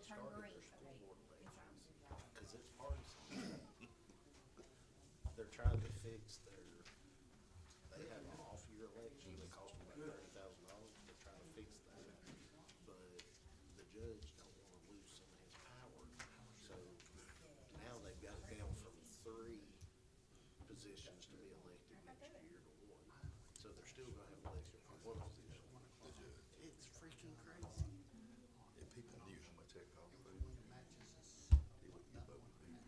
turn started green. their school Okay, board it's elections, on. cause it's partisan. They're trying to fix they have an off-year election that cost them about $30,000. They're trying to fix that. But the judge don't wanna lose some of his power. So now they've got it down from 3 positions to be elected next year to 1. So they're still gonna have election for 1 position. It's freaking crazy. If people knew how much that cost food, they wouldn't be voting for him.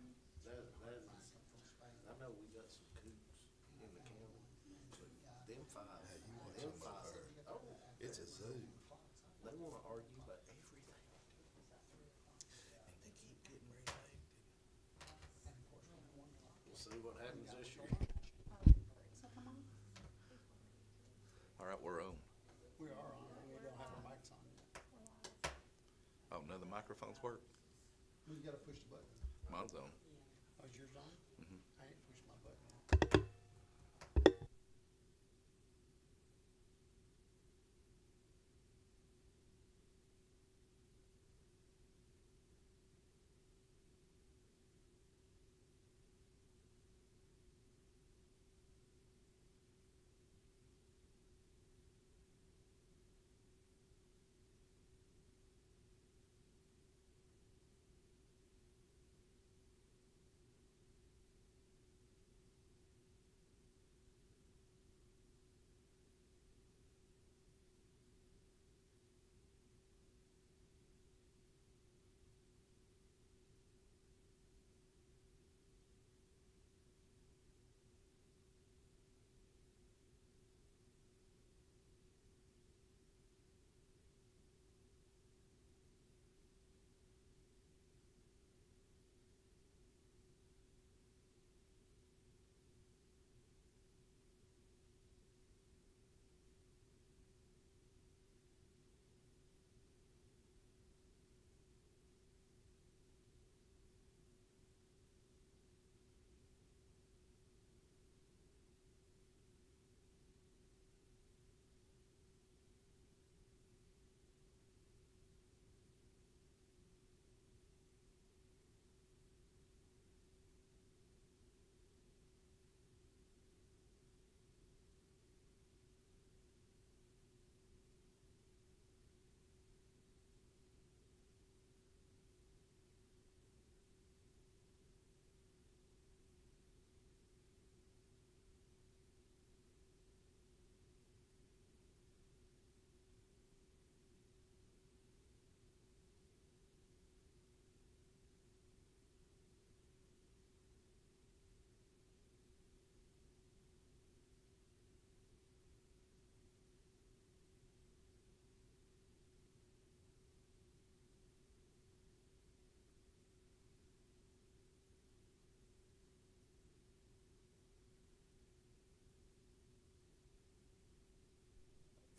I know we got some kooks in the county, but them five, Hey, you watch them some of five, her. oh, It's a zoo, they wanna argue about everything. and they keep getting reelected. We'll see what happens this year. So come on. All right, we're on. We are on, we don't have our mics on yet. Oh, none of the microphones work? We gotta push the button. Mine's on. Oh, is yours on? Mhm. I ain't pushed my button.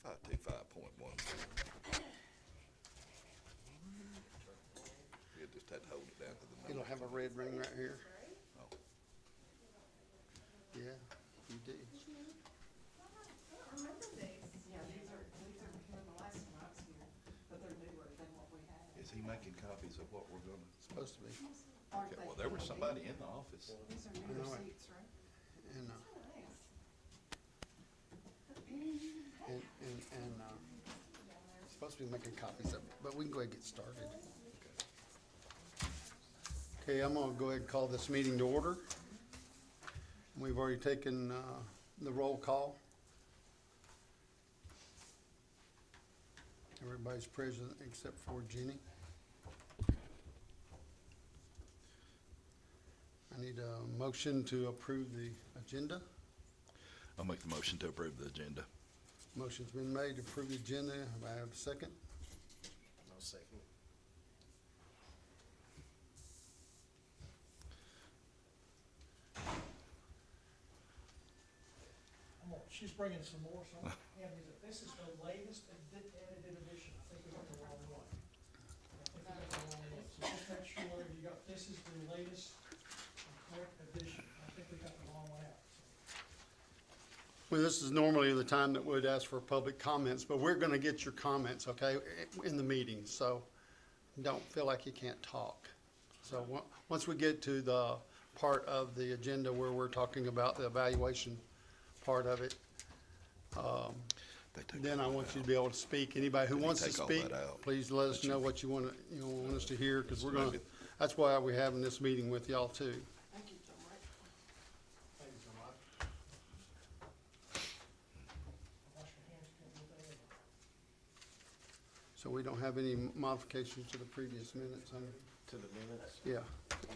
Five two 5.1. You just had to hold it down to the It'll number. have a red ring right here. Oh, Yeah, you do. Remember these? Yeah, these are here the last time I was here, but they're newer than what we had. is he making copies of what we're gonna? Supposed to be. Aren't Okay, they? well, there was somebody in the office. These are I newer know it. seats, right? And, Nice. supposed to be making copies of it, but we can go ahead and get started. Okay, I'm gonna go ahead and call this meeting to order. We've already taken, the roll call. Everybody's present except for Jenny. I need a motion to approve the agenda. I'll make the motion to approve the agenda. Motion's been made to approve the agenda. Do I have a second? No second. She's bringing some more, so, yeah, this is the latest edited edition, I think we got the wrong one. I think we got the wrong one, so just make sure you got, this is the latest and correct edition, I think we got the wrong one out. Well, this is normally the time that we'd ask for public comments, but we're gonna get your comments, okay, in the meeting, so don't feel like you can't talk. So, once we get to the part of the agenda where we're talking about the evaluation part of it, They take then I all want that you out. to be able to speak. Anybody who They wants to take all speak, that out. please let us know what you want to, want us to hear, because we're gonna, that's why we're having this meeting with y'all too. Thank you, John Mike. Thank you, John Mike. Wash your hands, can't do that. So we don't have any modifications to the previous minutes, huh? To the minutes? Yeah,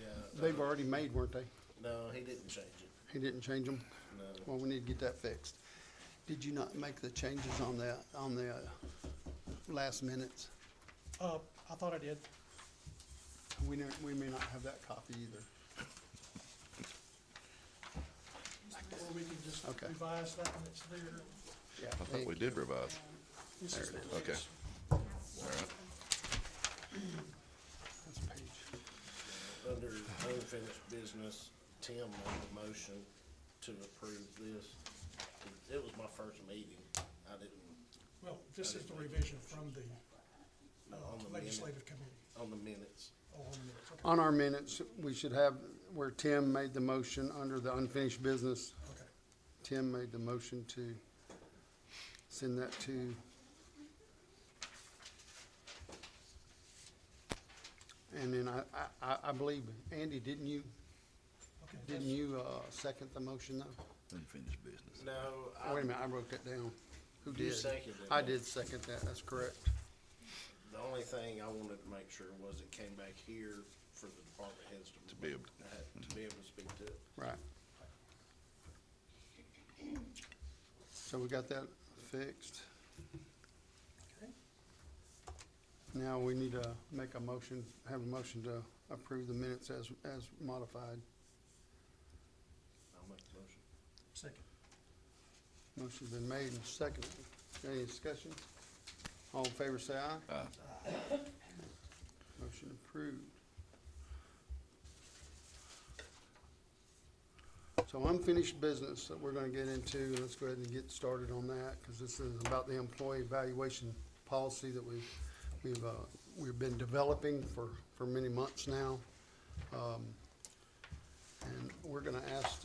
Yeah. they've already made, weren't they? No, he didn't change it. He didn't change them? No. Well, we need to get that fixed. Did you not make the changes on the last minutes? I thought I did. We may not have that copy either. Or we can just Okay. revise that when it's there. Yeah. I thought we did revise. This There is it is. Okay. All right. That's page. Under unfinished business, Tim made the motion to approve this. It was my first meeting. I didn't, Well, this is the revision from the on the legislative committee. on the minutes. Oh, on the minutes, okay. On our minutes, we should have where Tim made the motion under the unfinished business. Okay. Tim made the motion to send that to and then I believe, Andy, didn't you Okay. second the motion though? Unfinished business. No, Wait a minute, I wrote that down. Who You did? seconded I it. did second that, that's correct. the only thing I wanted to make sure was it came back here for the department heads To be able to be able to speak to it. Right. So we got that fixed. Okay. Now we need to make a motion, have a motion to approve the minutes as modified. I'll make the motion. Second. Motion's been made and seconded. Any discussion? All in favor say aye. Motion approved. So unfinished business that we're gonna get into, let's go ahead and get started on that, because this is about the employee evaluation policy that we've been developing for many months now. And we're gonna ask,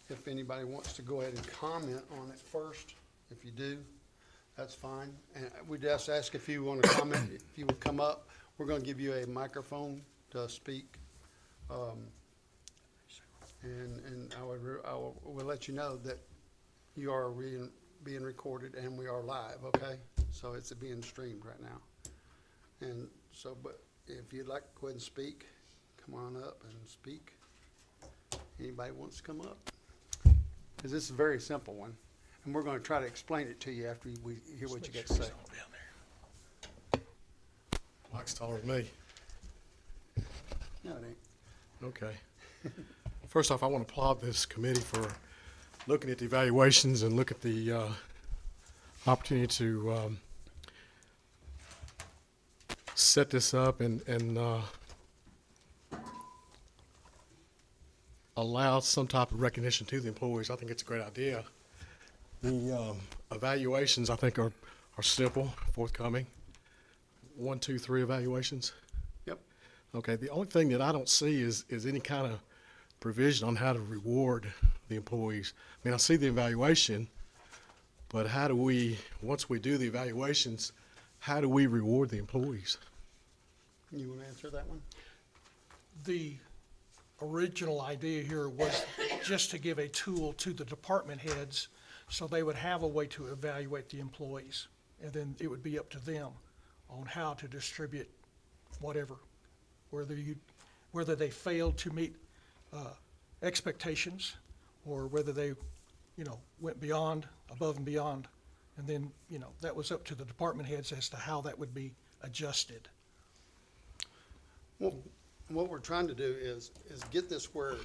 if anybody wants to go ahead and comment on it first. If you do, that's fine. And we'd just ask if you want to comment, if you would come up. We're going to give you a microphone to speak. And we'll let you know that you are being recorded and we are live, okay? So it's being streamed right now. And so, but if you'd like to go ahead and speak, come on up and speak. Anybody wants to come up? Because this is a very simple one, and we're going to try to explain it to you after we hear what you got to say. Mike's taller than me. No, it ain't. Okay. First off, I want to applaud this committee for looking at the evaluations and look at the opportunity to set this up and allow some type of recognition to the employees. I think it's a great idea. The evaluations, I think, are simple, forthcoming. 1, 2, 3 evaluations. Yep. Okay, the only thing that I don't see is any kind of provision on how to reward the employees. I mean, I see the evaluation, but how do we, once we do the evaluations, how do we reward the employees? You want to answer that one? The original idea here was just to give a tool to the department heads so they would have a way to evaluate the employees. And then it would be up to them on how to distribute whatever, whether they failed to meet expectations or whether they, went above and beyond. And then, that was up to the department heads as to how that would be adjusted. Well, what we're trying to do is get this where,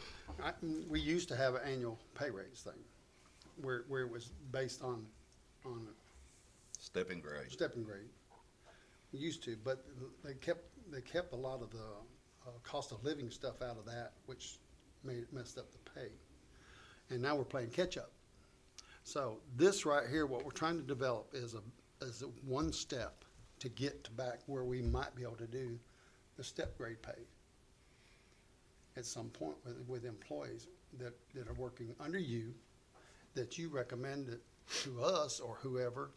we used to have an annual pay raise thing, where it was based on Stepping grade. stepping grade. We used to, but they kept a lot of the cost of living stuff out of that, which messed up the pay. And now we're playing catch up. So this right here, what we're trying to develop is a one step to get to back where we might be able to do the step grade pay at some point with employees that are working under you, that you recommend it to us or whoever,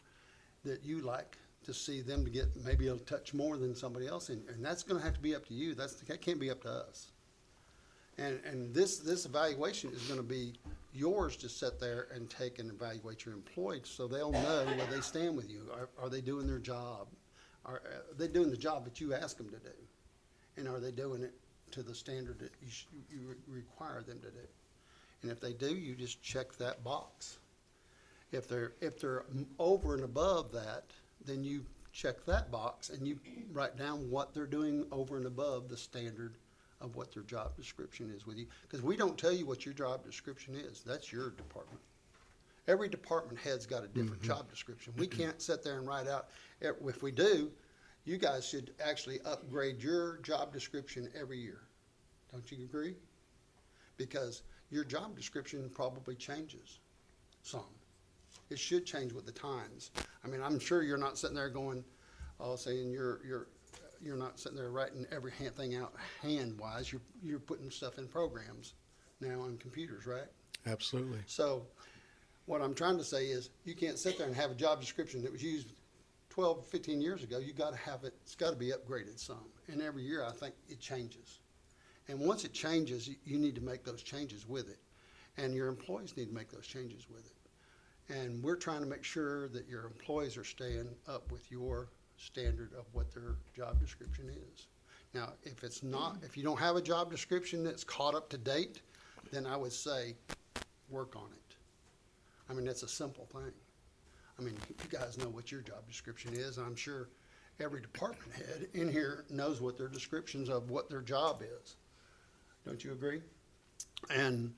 that you like to see them to get maybe a touch more than somebody else, and that's gonna have to be up to you. That can't be up to us. And this evaluation is gonna be yours to sit there and take and evaluate your employees, so they'll know where they stand with you. Are they doing their job? Are they doing the job that you ask them to do? And are they doing it to the standard that you require them to do? And if they do, you just check that box. If they're over and above that, then you check that box and you write down what they're doing over and above the standard of what their job description is with you. Because we don't tell you what your job description is. That's your department. Every department head's got a different job description. We can't sit there and write out, if we do, you guys should actually upgrade your job description every year. Don't you agree? Because your job description probably changes some. It should change with the times. I mean, I'm sure you're not sitting there going, saying you're not sitting there writing every thing out hand-wise. You're putting stuff in programs now on computers, right? Absolutely. So what I'm trying to say is you can't sit there and have a job description that was used 12, 15 years ago. You got to have it. It's got to be upgraded some. And every year I think it changes. And once it changes, you need to make those changes with it. And your employees need to make those changes with it. And we're trying to make sure that your employees are staying up with your standard of what their job description is. Now, if you don't have a job description that's caught up to date, then I would say work on it. I mean, that's a simple thing. I mean, you guys know what your job description is. I'm sure every department head in here knows what their descriptions of what their job is. Don't you agree? And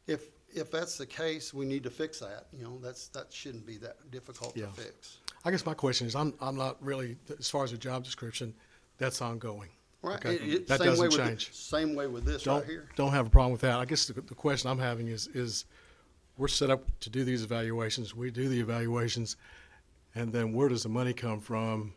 if that's the case, we need to fix that. You know, that shouldn't be that difficult to Yeah. fix. I guess my question is, I'm not really, as far as the job description, that's ongoing. Right? Okay. That Same way doesn't with change. Same way with this right here. Don't have a problem with that. I guess the question I'm having is we're set up to do these evaluations. We do the evaluations, and then where does the money come from?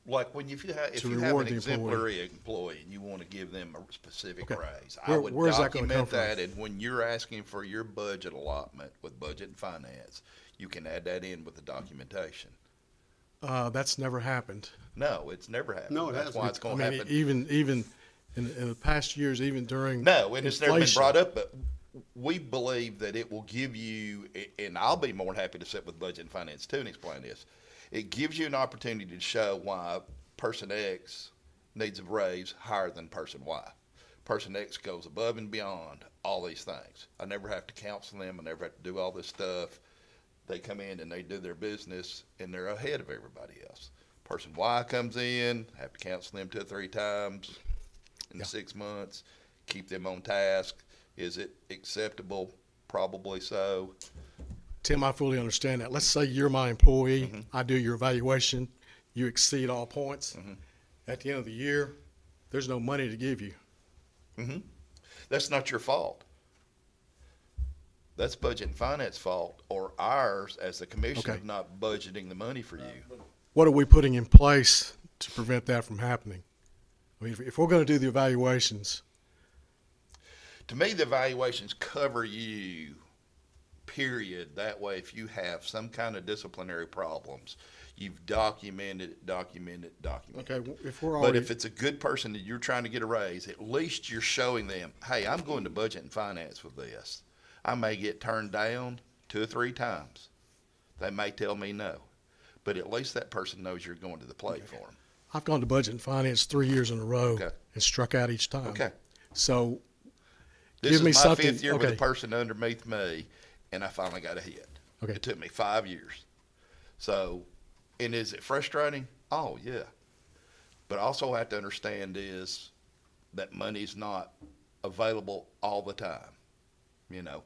Like when if you have To an reward the exemplary employee and you want to give them a specific Okay. raise, Where- I would where's that gonna document come from? that. And when you're asking for your budget allotment with budget and finance, you can add that in with the documentation. That's never happened. No, it's never happened. No, it That's why hasn't. it's I going to mean, happen. even in the past years, even during No, and it's never been inflation. brought up, but we believe that it will give you, and I'll be more than happy to sit with budget and finance too and explain this. It gives you an opportunity to show why person X needs a raise higher than person Y. Person X goes above and beyond all these things. I never have to counsel them. I never have to do all this stuff. They come in and they do their business and they're ahead of everybody else. Person Y comes in, have to counsel them 2 or 3 times in Yeah. 6 months, keep them on task. Is it acceptable? Probably so. Tim, I fully understand that. Let's say you're my employee. Mm-hmm. I do your evaluation. You exceed all points. Mm-hmm. At the end of the year, there's no money to give you. That's not your fault. That's budget and finance fault, or ours as the commission Okay. of not budgeting the money for you. What are we putting in place to prevent that from happening? I mean, if we're going to do the evaluations, To me, the evaluations cover you, period. That way, if you have some kind of disciplinary problems, you've documented it. okay, if we're But already, if it's a good person that you're trying to get a raise, at least you're showing them, hey, I'm going to budget and finance with this. I may get turned down 2 or 3 times. They may tell me no. But at least that person knows you're going to the plate for them. I've gone to budget and finance 3 years in a row Okay. and struck out each time. Okay. So This give is me my something. 5th year with Okay. a person underneath me, and I finally got a hit. Okay. It took me 5 years. So, and is it frustrating? Oh, yeah. But also have to understand is that money's not available all the time. You know,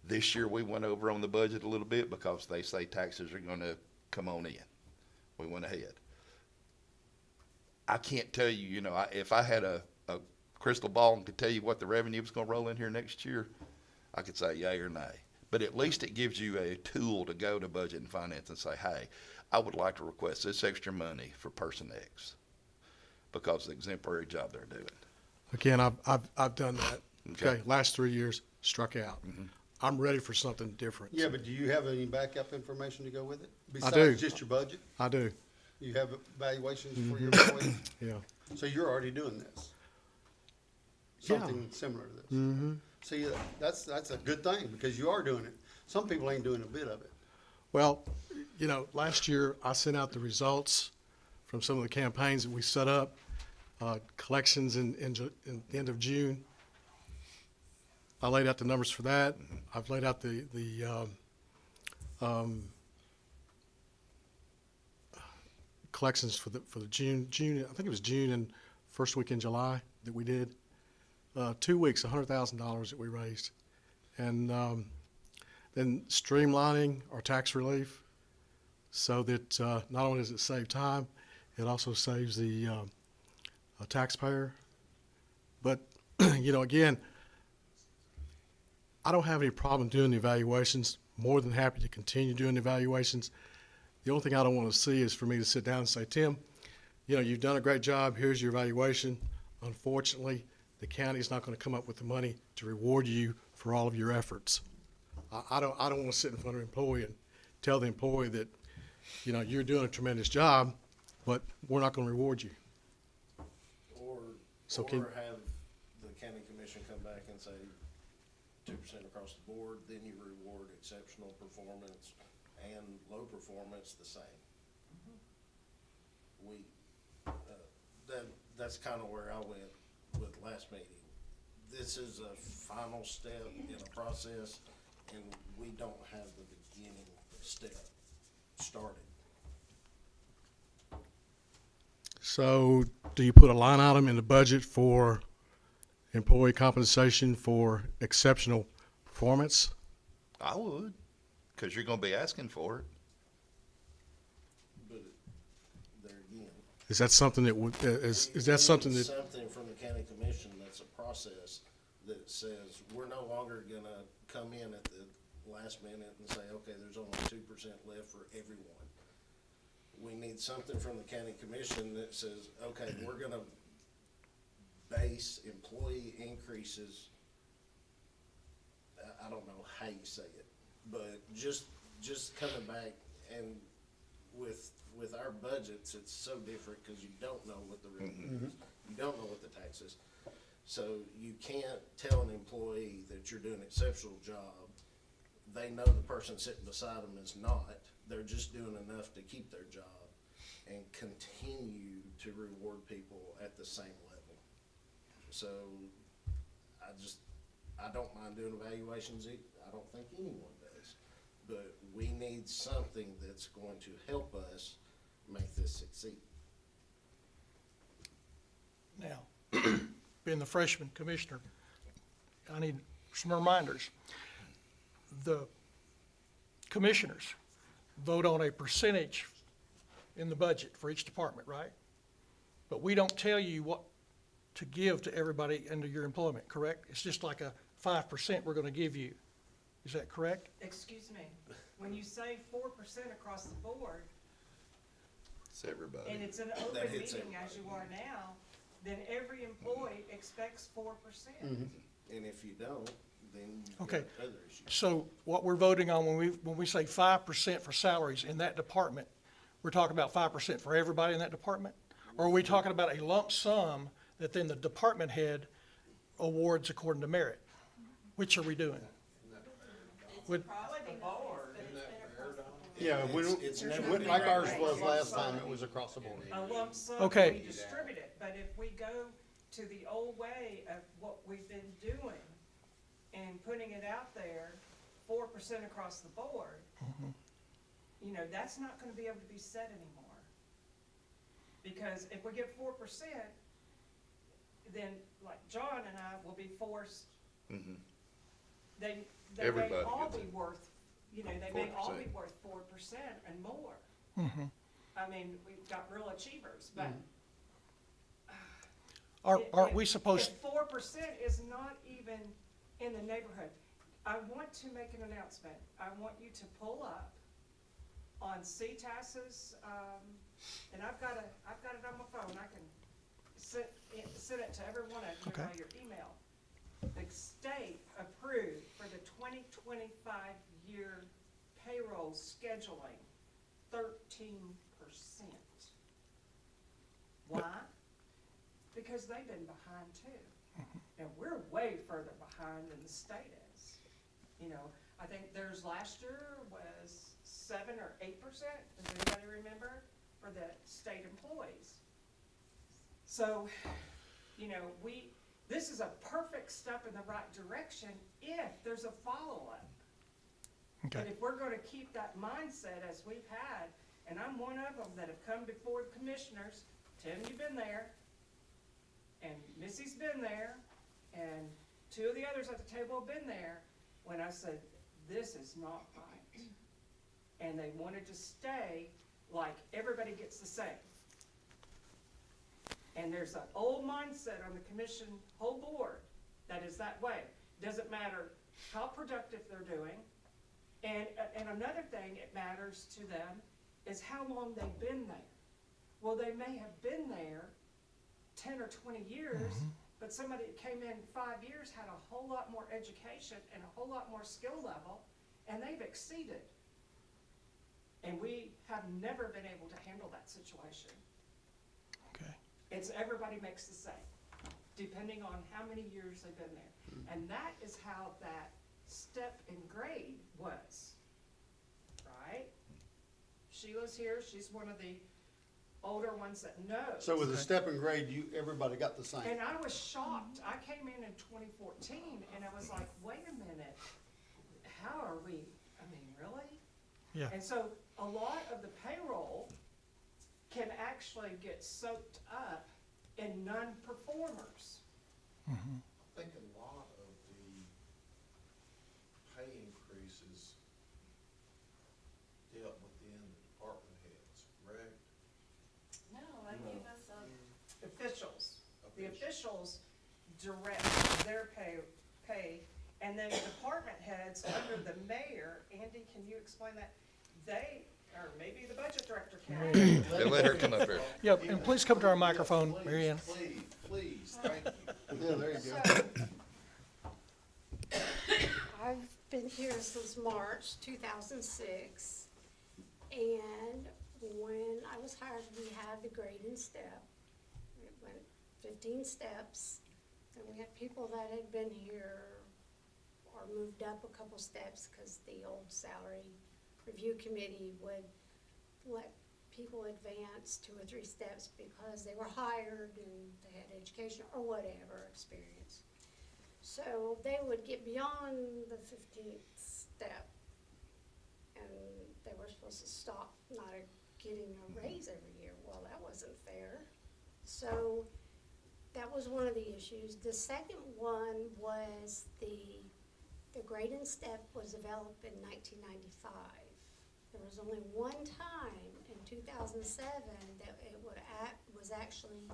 this year we went over on the budget a little bit because they say taxes are going to come on in. We went ahead. I can't tell you, you know, if I had a crystal ball and could tell you what the revenue was going to roll in here next year, I could say yay or nay. but at least it gives you a tool to go to budget and finance and say, hey, I would like to request this extra money for person X because of the exemplary job they're doing. Again, I've done that. Okay. Okay, last 3 years, struck out. I'm ready for something different. Yeah, but do you have any backup information to go with it? do. Besides just your budget? I do, You have evaluations for your employees? yeah. So you're already doing this? Yeah. Something similar to this? See, that's a good thing, because you are doing it. Some people ain't doing a bit of it. Well, you know, last year I sent out the results from some of the campaigns that we set up, collections in the end of June. I laid out the numbers for that. I've laid out the collections for the June, I think it was June and first week in July that we did. 2 weeks, $100,000 that we raised. And then streamlining our tax relief so that not only does it save time, it also saves the taxpayer. But, you know, again, I don't have any problem doing the evaluations. More than happy to continue doing the evaluations. The only thing I don't want to see is for me to sit down and say, Tim, you know, you've done a great job. Here's your evaluation. Unfortunately, the county's not going to come up with the money to reward you for all of your efforts. I don't want to sit in front of an employee and tell the employee that, you know, you're doing a tremendous job, but we're not going to reward you. Or, So or can- have the county commission come back and say 2% across the board, then you reward exceptional performance and low performance the same. That's kind of where I went with last meeting. This is a final step in a process, and we don't have the beginning step started. So do you put a line item in the budget for employee compensation for exceptional performance? I would, because you're going to be asking for it. But there again. Is that something that would, is that something that, Something from the county commission that's a process that says, we're no longer gonna come in at the last minute and say, okay, there's only 2% left for everyone. We need something from the county commission that says, okay, we're gonna base employee increases, I don't know how you say it, but just coming back and with our budgets, it's so different because you don't know what the revenue is. You don't know what the tax is. So you can't tell an employee that you're doing an exceptional job. They know the person sitting beside them is not. They're just doing enough to keep their job and continue to reward people at the same level. So I don't mind doing evaluations. I don't think anyone does. But we need something that's going to help us make this succeed. Now, being the freshman commissioner, I need some reminders. The commissioners vote on a percentage in the budget for each department, right? But we don't tell you what to give to everybody under your employment, correct? It's just like a 5% we're gonna give you. Is that correct? Excuse me, when you say 4% across the board, It's everybody. and it's an That open hits meeting as you are now, then every employee expects 4%. And if you don't, then you've Okay. got other issues. So what we're voting on when we say 5% for salaries in that department, we're talking about 5% for everybody in that department? Or are we talking about a lump sum that then the department head awards according to merit? Which are we doing? Would- Probably the board. But it's been across the board. Yeah, It's never been like ours that was way. last time, it was across the board. A lump sum, Okay. we distribute it, but if we go to the old way of what we've been doing and putting it out there, 4% across the board, you know, that's not gonna be able to be said anymore. Because if we get 4%, then like John and I will be forced, they may Everybody all gets be it. worth, you know, they may all be 4%. worth 4% and more. I mean, we've got real achievers, but. Aren't we supposed, If 4% is not even in the neighborhood, I want to make an announcement. I want you to pull up on CTAS's, and I've got it on my phone. I can send it to every one of you Okay. by your email. The state approved for the 2025 year payroll scheduling 13%. Why? Because they've been behind too. And we're way further behind than the state is. You know, I think theirs last year was 7 or 8%, does anybody remember, for the state employees? So, you know, this is a perfect step in the right direction if there's a follow-up. But Okay. if we're gonna keep that mindset as we've had, and I'm one of them that have come before the commissioners, Tim, you've been there, and Missy's been there, and two of the others at the table have been there, when I said, this is not right. And they wanted to stay like everybody gets the same. And there's an old mindset on the commission, whole board, that is that way. Doesn't matter how productive they're doing. And another thing it matters to them is how long they've been there. Well, they may have been there 10 or 20 years, but somebody that came in 5 years had a whole lot more education and a whole lot more skill level, and they've exceeded. And we have never been able to handle that situation. Okay. It's everybody makes the same, depending on how many years they've been there. And that is how that step in grade was, right? Sheila's here, she's one of the older ones that knows. So with the step and grade, everybody got the same. And I was shocked, I came in 2014, and I was like, wait a minute, how are we, I mean, really? Yeah. And so a lot of the payroll can actually get soaked up in non-performers. I think a lot of the pay increases dealt within the department heads, correct? No, I gave us a, Officials, the Officials. officials direct their pay, and then the department heads under the mayor, Andy, can you explain that? They, or maybe the budget director can. They let her come up here. Yeah, and please come to our microphone, Mary Ann. Please, thank you. Yeah, there you go. so, I've been here since March 2006, and when I was hired, we had the grade and step. It went 15 steps, and we had people that had been here or moved up a couple steps because the old salary review committee would let people advance 2 or 3 steps because they were hired and they had education or whatever experience. So they would get beyond the 15th step, and they were supposed to stop not getting a raise every year. Well, that wasn't fair. So that was one of the issues. The second one was the grade and step was developed in 1995. There was only one time in 2007 that it was actually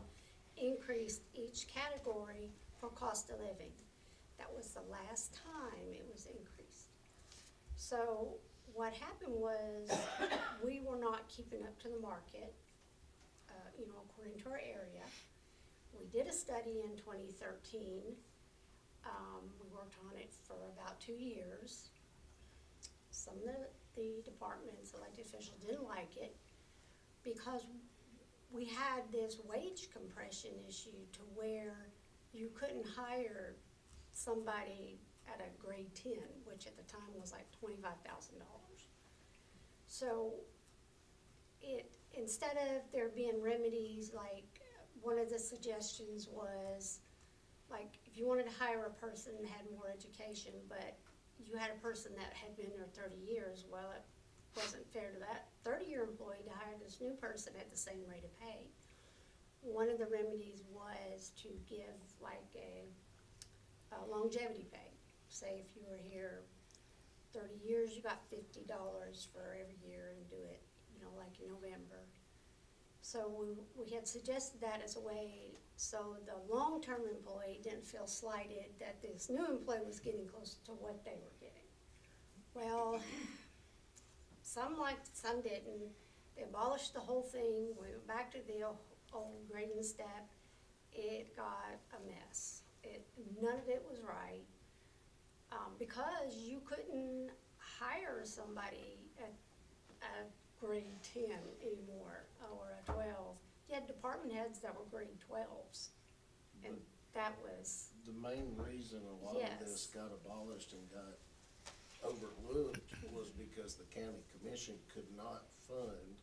increased each category for cost of living. That was the last time it was increased. So what happened was we were not keeping up to the market, according to our area. We did a study in 2013. We worked on it for about 2 years. Some of the departments, elected officials, didn't like it because we had this wage compression issue to where you couldn't hire somebody at a grade 10, which at the time was like $25,000. So instead of there being remedies, like one of the suggestions was, like, if you wanted to hire a person that had more education, but you had a person that had been there 30 years, well, it wasn't fair to that 30-year employee to hire this new person at the same rate of pay. One of the remedies was to give like a longevity pay. Say if you were here 30 years, you got $50 for every year and do it, like in November. So we had suggested that as a way So the long-term employee didn't feel slighted that this new employee was getting close to what they were getting. Well, some liked, some didn't. They abolished the whole thing, we went back to the old grading step. It got a mess. None of it was right. Because you couldn't hire somebody at grade 10 anymore, or a 12. You had department heads that were grade 12s, and that was, The main reason a lot of this Yes. got abolished and got overlooked was because the county commission could not fund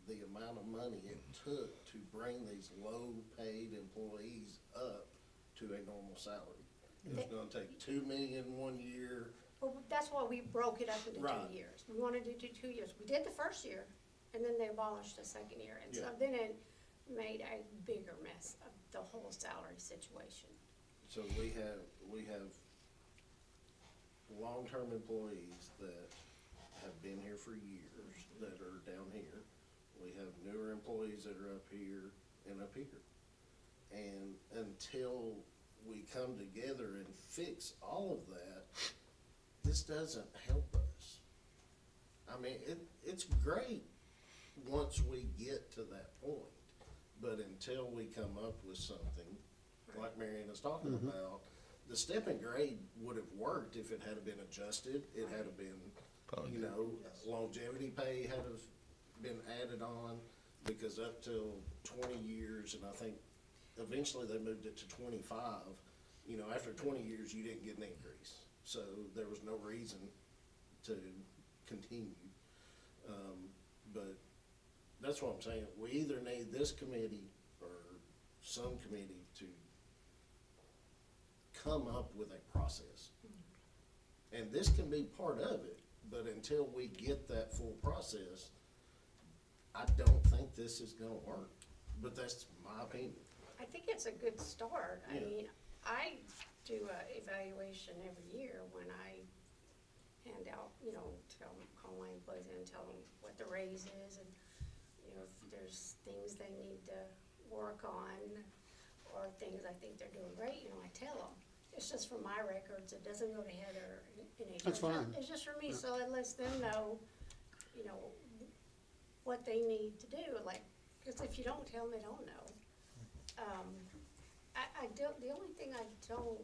the amount of money it took to bring these low-paid employees up to a normal salary. It was gonna take 2 million one year. well, that's why we broke it up into Right. 2 years. We wanted to do 2 years. We did the first year, and then they abolished the second year. And so Yeah. then it made a bigger mess of the whole salary situation. So we have long-term employees that have been here for years that are down here. We have newer employees that are up here and up here. And until we come together and fix all of that, this doesn't help us. I mean, it's great once we get to that point, but until we come up with something, like Marion is talking about, the step and grade would have worked if it had been adjusted, it had have been, you know, longevity pay had have been added on, because up till 20 years, and I think eventually they moved it to 25, you know, after 20 years, you didn't get an increase. So there was no reason to continue. But that's what I'm saying, we either need this committee or some committee to come up with a process. And this can be part of it, but until we get that full process, I don't think this is gonna work, but that's my opinion. I think it's a good start. I Yeah. mean, I do a evaluation every year when I hand out, you know, call my employees and tell them what the raise is, and, you know, if there's things they need to work on, or things I think they're doing great, you know, I tell them. It's just for my records, it doesn't go to Heather in HR. That's fine. It's just for me, so it lets them know, you know, what they need to do, like, because if you don't tell them, they don't know. I don't, the only thing I don't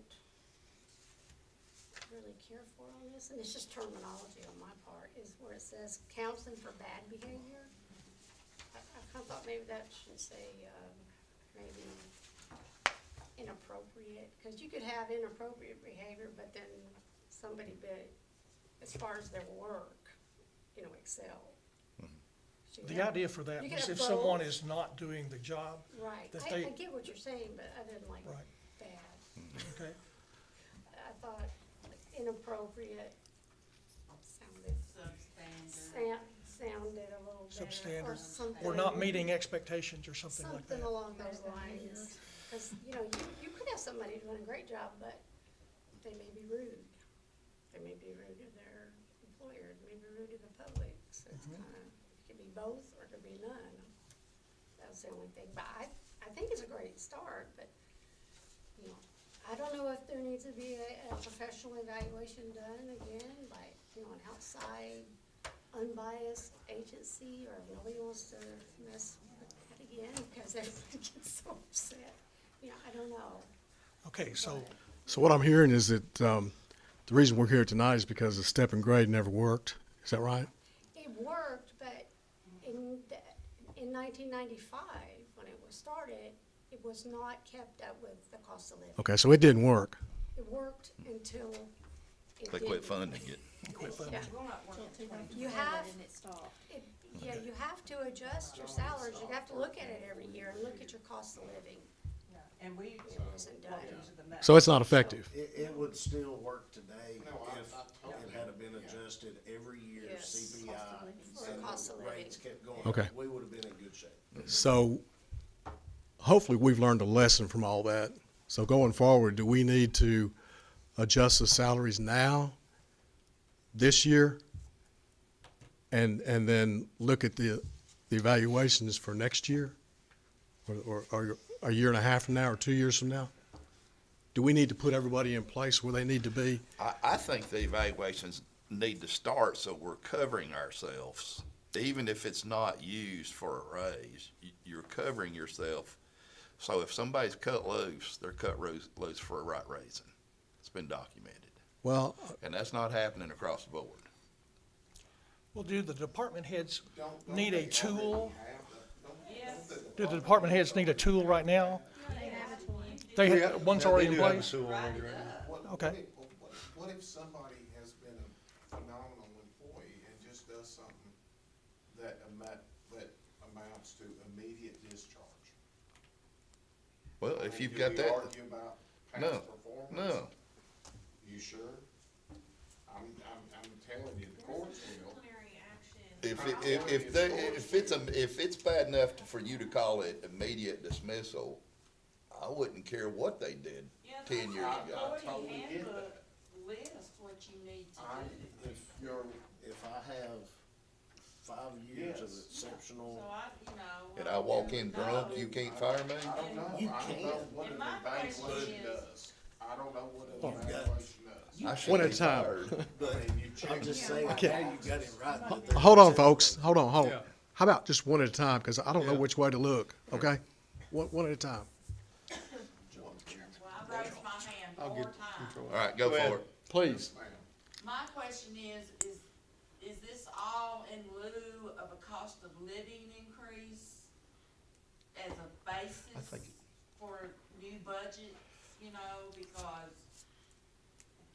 really care for on this, and it's just terminology on my part, is where it says counseling for bad behavior. I kind of thought maybe that should say, maybe inappropriate, because you could have inappropriate behavior, but then somebody bit, as far as their work, you know, excel. So you The have- idea for that you could was have if someone both. is not doing the job, Right, that I they- get what you're saying, but I didn't like Right. bad. okay? I thought inappropriate sounded, Substandard. sounded a little better, or Substandard. something. Or not meeting expectations or something like Something that. along those lines, because, you know, you could have somebody doing a great job, but they may be rude. They may be rude to their employer, they may be rude to the public, so it's kind of, it could be both, or it could be none. That's the only thing, but I think it's a great start, but, you know, I don't know if there needs to be a professional evaluation done again by, you know, an outside, unbiased agency, or if nobody wants to mess with that again, because everybody gets so upset. You know, I don't know. Okay, so, So what I'm hearing is that, the reason we're here tonight is because the step and grade never worked. Is that right? It worked, but in 1995, when it was started, it was not kept up with the cost of living. Okay, so it didn't work. It worked until it They didn't. quit funding it. Yeah. You have, you have to adjust your salaries, you have to look at it every year and look at your cost of living. And we It wasn't done. looked into the map. So it's not effective. It would still work today if it had been adjusted every year, Yes. CPI, For and cost of the living. rates kept going. Okay. up. We would have been in good shape. So hopefully we've learned a lesson from all that. So going forward, do we need to adjust the salaries now, this year, and then look at the evaluations for next year? Or a year and a half from now or 2 years from now? Do we need to put everybody in place where they need to be? I think the evaluations need to start so we're covering ourselves. Even if it's not used for a raise, you're covering yourself. So if somebody's cut loose, they're cut loose for a right reason. It's been documented. Well, And that's not happening across the board. Well, do the department heads Don't need a they tool? already have the- don't- Yes. Do the department heads need a tool right now? They, one's already in place? Write it up. Okay. What if somebody has been a phenomenal employee and just does something that amounts to immediate discharge? Well, I if mean, you've do got we that, argue about No, past performance? no. You sure? I'm telling you, the courts will. If it's bad enough for you to call it immediate dismissal, I wouldn't care what they did Yeah, 10 years that's ago. what the totally employee get handbook lists what you need to do. If I have 5 years of Yes. So exceptional, And I walk in drunk, you can't fire me? I don't know. You I don't can. know what And an my question evaluation is- does. I don't know what Oh, an evaluation does. I should One at be a time. fired. but I mean, you check. I'm just saying, Okay. now you got it right. that there's hold on, exceptional. folks. Hold on. Yeah. How about just one at a time? Because I don't know which way to look, okay? One at a time. Well, I raised my hand I'll 4 get times. control. All right, go for it. Please. Ma'am. My question is this all in lieu of a cost of living increase as a basis think- for new budgets, because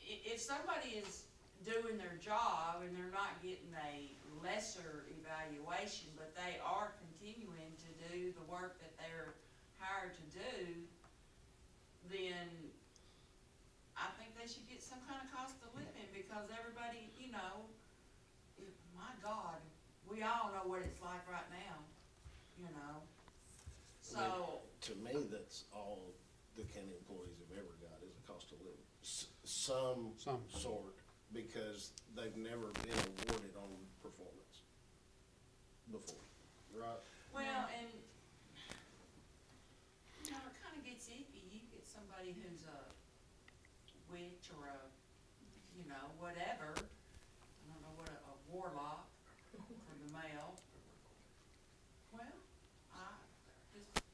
if somebody is doing their job and they're not getting a lesser evaluation, but they are continuing to do the work that they're hired to do, then I think they should get some kind of cost of living, because everybody, my God, we all know what it's like right now, so, To me, that's all the county employees have ever got is a cost of living. Some Some. sort, because they've never been awarded on performance before, right? well, and, it kinda gets iffy, you get somebody who's a witch or a, whatever, I don't know what a warlock for the male. Well, I just,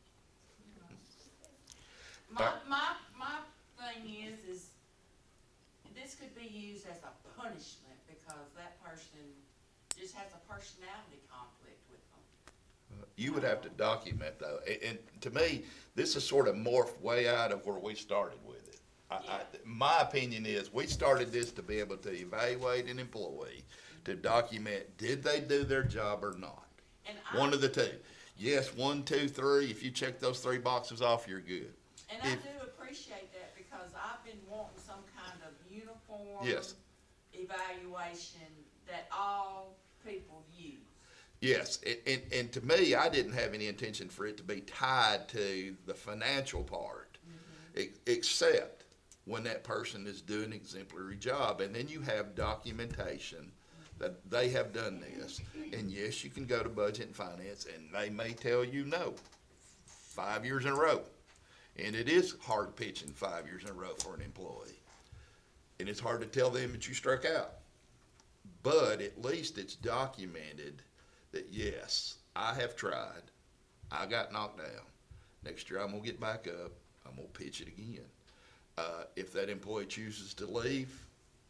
my thing is this could be used as a punishment, because that person just has a personality conflict with them. You would have to document though, and to me, this is sort of morphed way out of where we started with it. My opinion is, we started this to be able to evaluate an employee, to document, did they do their job or not? And One of the two. Yes, 1, 2, 3, if you check those 3 boxes off, you're good. And I if- do appreciate that, because I've been wanting some kind of uniform Yes. evaluation that all people use. Yes, and to me, I didn't have any intention for it to be tied to the financial part, except when that person is doing an exemplary job, and then you have documentation that they have done this. And yes, you can go to budget and finance, and they may tell you no, 5 years in a row. And it is hard pitching 5 years in a row for an employee. And it's hard to tell them that you struck out. But at least it's documented that, yes, I have tried. I got knocked down. Next year, I'm gonna get back up. I'm gonna pitch it again. If that employee chooses to leave,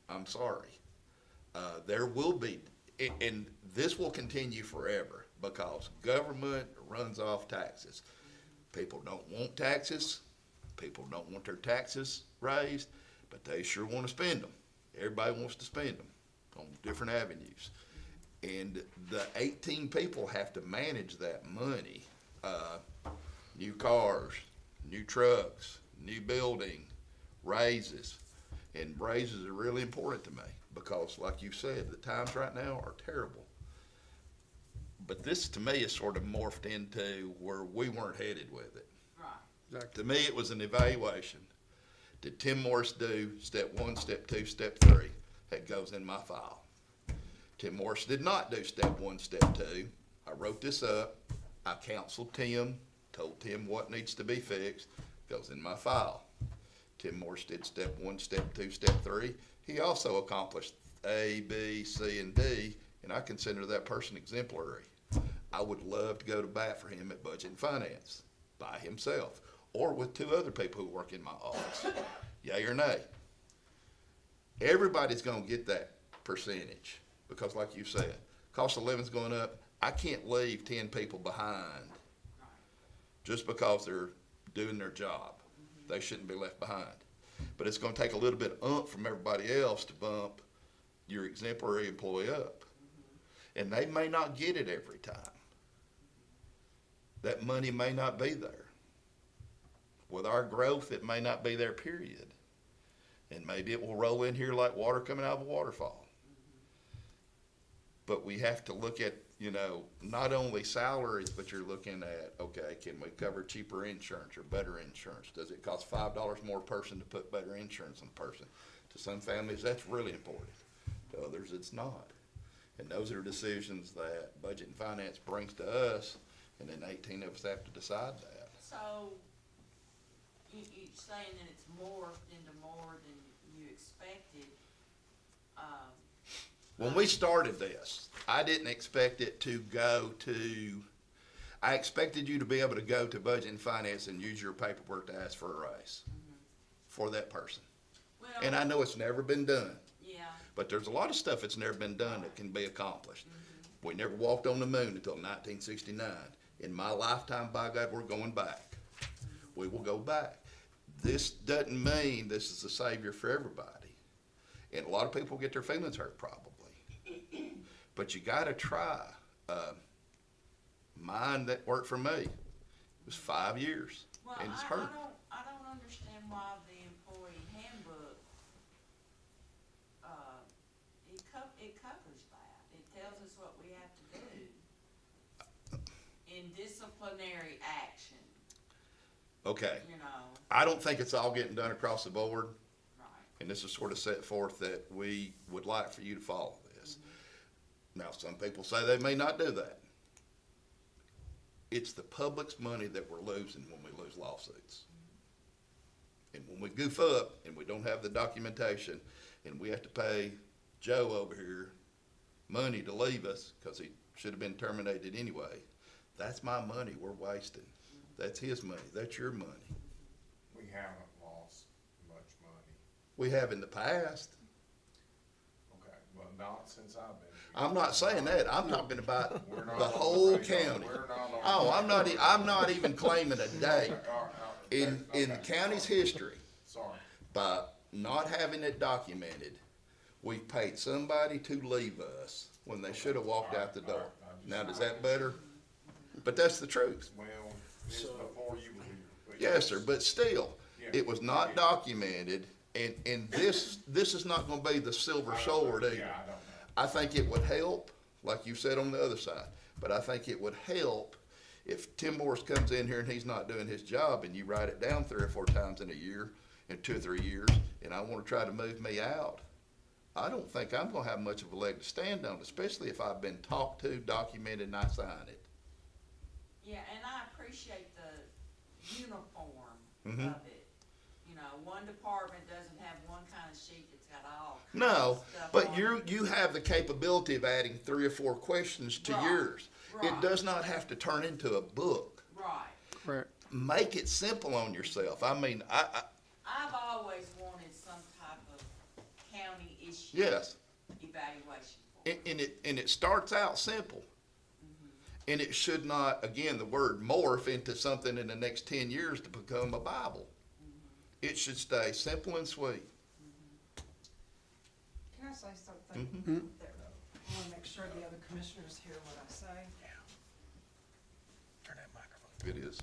I'm sorry. There will be, and this will continue forever, because government runs off taxes. People don't want taxes. People don't want their taxes raised, but they sure want to spend them. Everybody wants to spend them on different avenues. And the 18 people have to manage that money. New cars, new trucks, new building, raises. And raises are really important to me, because like you said, the times right now are terrible. But this, to me, is sort of morphed into where we weren't headed with it. Right. Exactly. To me, it was an evaluation. Did Tim Morris do step 1, step 2, step 3? That goes in my file. Tim Morris did not do step 1, step 2. I wrote this up. I counseled Tim told Tim what needs to be fixed, goes in my file. Tim Morse did step 1, step 2, step 3. He also accomplished A, B, C, and D, and I consider that person exemplary. I would love to go to bat for him at Budget and Finance by himself, or with 2 other people who work in my office. Yay or nay? Everybody's gonna get that percentage, because like you said, cost of living's going up. I can't leave 10 people behind just because they're doing their job. They shouldn't be left behind. But it's gonna take a little bit of oomph from everybody else to bump your exemplary employee up. And they may not get it every time. That money may not be there. With our growth, it may not be there, period. And maybe it will roll in here like water coming out of a waterfall. But we have to look at, not only salaries, but you're looking at, okay, can we cover cheaper insurance or better insurance? Does it cost $5 more a person to put better insurance on a person? To some families, that's really important. To others, it's not. And those are decisions that Budget and Finance brings to us, and then 18 of us have to decide that. So, you're saying that it's morphed into more than you expected. When we started this, I didn't expect it to go to, I expected you to be able to go to Budget and Finance and use your paperwork to ask for a raise for that person. Well, And I know it's never been done, yeah, but there's a lot of stuff that's never been done that can be accomplished. We never walked on the moon until 1969. In my lifetime, by God, we're going back. We will go back. This doesn't mean this is the savior for everybody. And a lot of people get their feelings hurt probably. But you gotta try. Mine that worked for me, it was 5 years, well, and it's I hurt. don't understand why the employee handbook, it covers that. It tells us what we have to do in disciplinary action, Okay, right, I don't think it's all getting done across the board, and this is sort of set forth that we would like for you to follow this. Now, some people say they may not do that. It's the public's money that we're losing when we lose lawsuits. And when we goof up and we don't have the documentation and we have to pay Joe over here money to leave us because he should have been terminated anyway, that's my money we're wasting. That's his money. That's your money. We haven't lost much money. We have in the past. Okay, well, not since I've been here. I'm not saying that. I'm talking about We're not the on whole radar. county. We're not on Oh, the I'm not even claiming a day. In Okay, the county's history, Sorry. by not having it documented, we've paid somebody to leave us when they should have walked out the door. Now, does that better? But that's the truth. Well, it's before you were here. but Yes, sir, but still, Yeah. it was not documented, and this is not gonna be the silver sword either. Yeah, I don't know. I think it would help, like you said on the other side, but I think it would help if Tim Morris comes in here and he's not doing his job and you write it down 3 or 4 times in a year, in 2 or 3 years, and I wanna try to move me out. I don't think I'm gonna have much of a leg to stand on, especially if I've been talked to, documented, and I sign it. yeah, and I appreciate the uniform Mhm. of it. One department doesn't have one kind of sheet that's got all kinds No, of stuff but on it. you have the capability of adding 3 or 4 questions to Right, yours. It right. does not have to turn into a book. Right. Correct. Make it simple on yourself. I mean, I've always wanted some type of county issue. yes. Evaluation for it. And it starts out simple. And it should not, again, the word morph into something in the next 10 years to become a Bible. It should stay simple and sweet. Can I say something? There, I wanna make sure the other commissioners hear what I say. It is.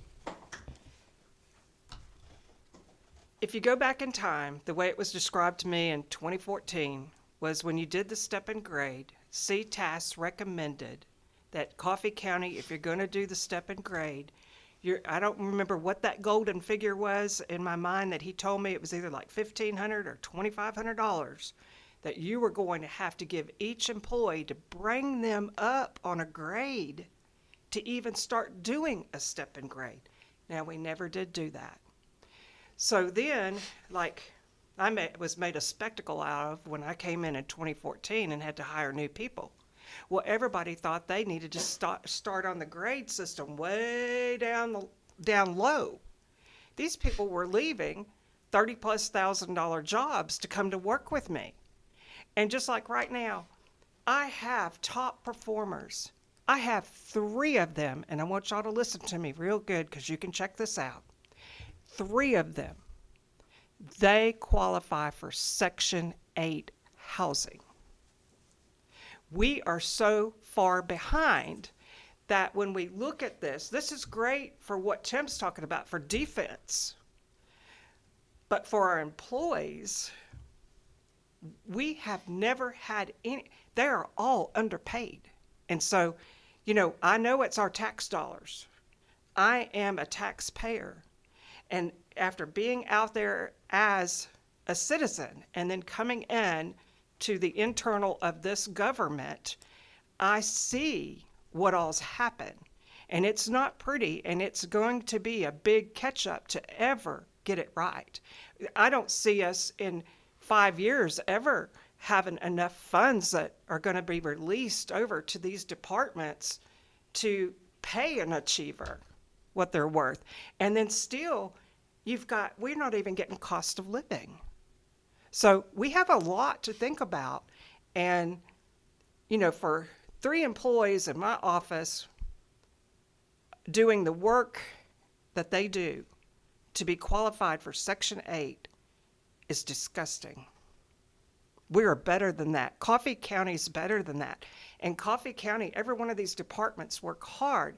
If you go back in time, the way it was described to me in 2014 was when you did the step and grade, CTAS recommended that Coffee County, if you're gonna do the step and grade, I don't remember what that golden figure was in my mind that he told me. It was either like $1,500 or $2,500 that you were going to have to give each employee to bring them up on a grade to even start doing a step and grade. Now, we never did do that. So then, like, was made a spectacle out of when I came in 2014 and had to hire new people. Well, everybody thought they needed to start on the grade system way down low. These people were leaving $30,000+ jobs to come to work with me. And just like right now, I have top performers. I have 3 of them, and I want y'all to listen to me real good because you can check this out. 3 of them, they qualify for Section 8 housing. We are so far behind that when we look at this is great for what Tim's talking about for defense. But for our employees, we have never had any, they are all underpaid. And so, I know it's our tax dollars. I am a taxpayer. And after being out there as a citizen and then coming in to the internal of this government, I see what all's happened. And it's not pretty, and it's going to be a big catch up to ever get it right. I don't see us in 5 years ever having enough funds that are going to be released over to these departments to pay an achiever what they're worth. And then still, we're not even getting cost of living. So we have a lot to think about. And, for 3 employees in my office doing the work that they do to be qualified for Section 8 is disgusting. We are better than that. Coffee County's better than that. And Coffee County, every one of these departments work hard.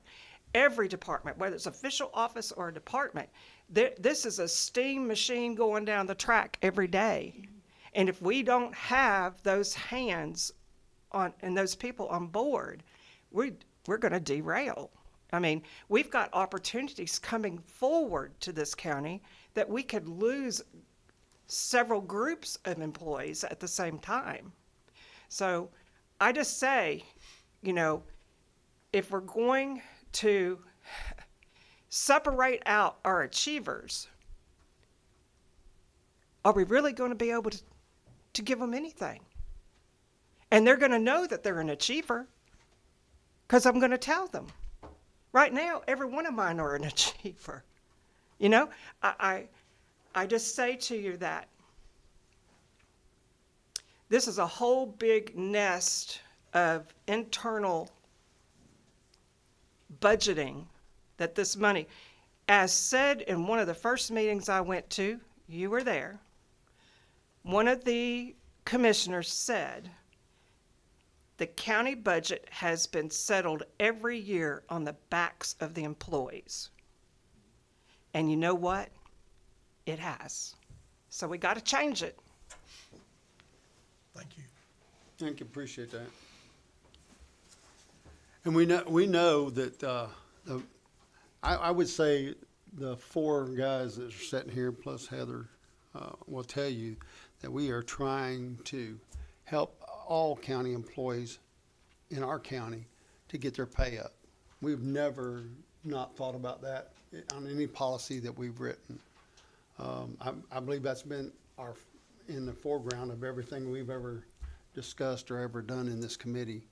Every department, whether it's official office or a department, this is a steam machine going down the track every day. And if we don't have those hands on and those people on board, we're going to derail. I mean, we've got opportunities coming forward to this county that we could lose several groups of employees at the same time. So I just say, if we're going to separate out our achievers, are we really going to be able to give them anything? And they're going to know that they're an achiever because I'm going to tell them. Right now, every one of mine are an achiever. I just say to you that this is a whole big nest of internal budgeting that this money, as said in one of the first meetings I went to, you were there, one of the commissioners said the county budget has been settled every year on the backs of the employees. And you know what? It has. So we got to change it. Thank you. Thank you, appreciate that. And we know that, I would say the 4 guys that are sitting here, plus Heather, will tell you that we are trying to help all county employees in our county to get their pay up. We've never not thought about that on any policy that we've written. I believe that's been in the foreground of everything we've ever discussed or ever done in this committee.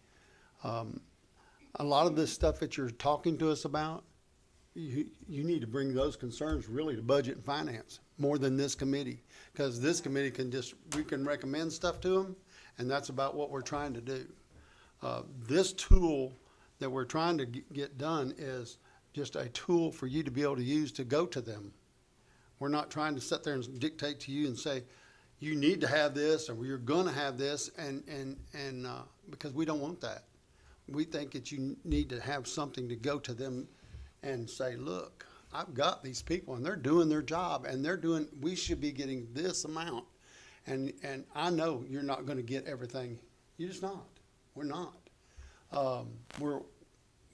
A lot of this stuff that you're talking to us about, you need to bring those concerns really to Budget and Finance more than this committee, because this committee we can recommend stuff to them, and that's about what we're trying to do. This tool that we're trying to get done is just a tool for you to be able to use to go to them. We're not trying to sit there and dictate to you and say, you need to have this, or you're gonna have this, and because we don't want that. We think that you need to have something to go to them and say, look, I've got these people and they're doing their job and we should be getting this amount. And I know you're not gonna get everything. You're just not. We're not.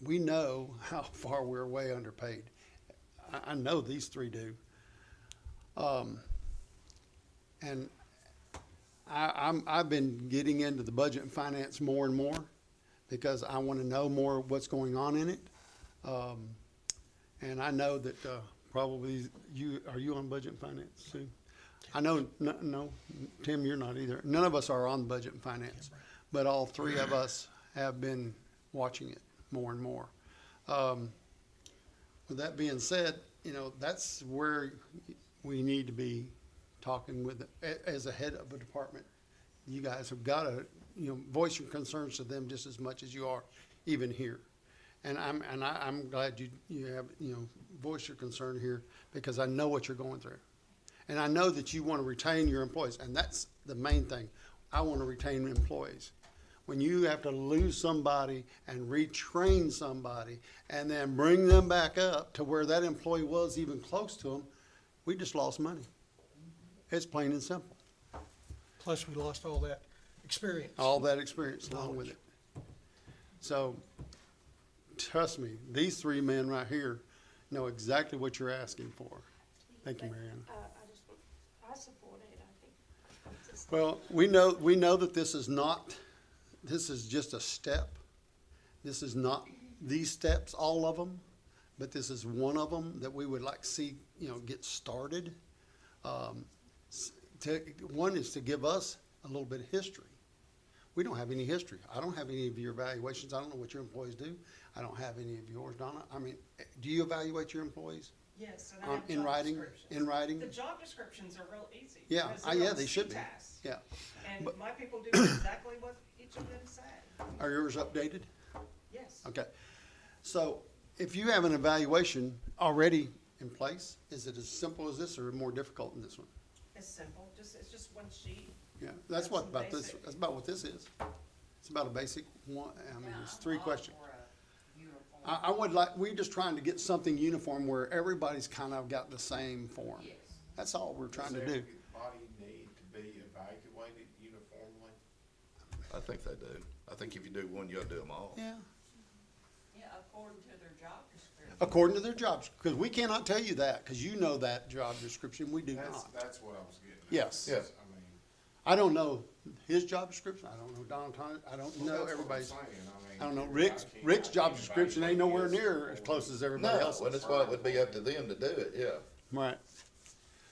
We know how far we're way underpaid. I know these 3 do. And I've been getting into the Budget and Finance more and more because I want to know more what's going on in it. And I know that, probably are you on budget and finance, Sue? I know, no, Tim, you're not either. None of us are on budget and finance, but all three of us have been watching it more and more. With that being said, that's where we need to be talking with, as a head of a department. You guys have got to, voice your concerns to them just as much as you are even here. And I'm glad you have, voiced your concern here, because I know what you're going through. And I know that you want to retain your employees, and that's the main thing. I want to retain employees. When you have to lose somebody and retrain somebody and then bring them back up to where that employee was even close to them, we just lost money. It's plain and simple. Plus, we lost all that experience. All that experience along with it. So, trust me, these three men right here know exactly what you're asking for. Thank you, Mary Ann. I support it, I think. Just- Well, we know that this is just a step. This is not these steps, all of them, but this is one of them that we would like to see, get started. One is to give us a little bit of history. We don't have any history. I don't have any of your evaluations. I don't know what your employees do. I don't have any of yours, Donna. I mean, do you evaluate your employees? Yes, and I have In job writing? descriptions. In writing? The job descriptions are real easy. Yeah, because they're yeah, on they should be. CTAS. Yeah. And But- my people do exactly what each of them said. Are yours updated? Yes. Okay. So if you have an evaluation already in place, is it as simple as this or more difficult than this one? It's simple, it's just one sheet. Yeah, that's what, Some about this, basic. that's about what this is. It's about a basic one, I mean, it's Yeah, three I'm all questions. for a uniform. I would like, we're just trying to get something uniform where everybody's kind of got the same form. Yes. That's all we're trying to Does do. everybody need to be evaluated uniformly? I think they do. I think if you do one, you ought to do them all. Yeah. Yeah, according to their job description. According to their jobs, because we cannot tell you that, because you know that job description, we do not. That's what I was getting at. Yes. Yeah. I mean. I don't know his job description, I don't know Don Ton, I don't well, know that's what I'm everybody's. saying. I don't know, everybody Rick's can't job description ain't nowhere evaluate near his as close as No, everybody else's. well, that's why it would be up to them to do it, yeah. Right.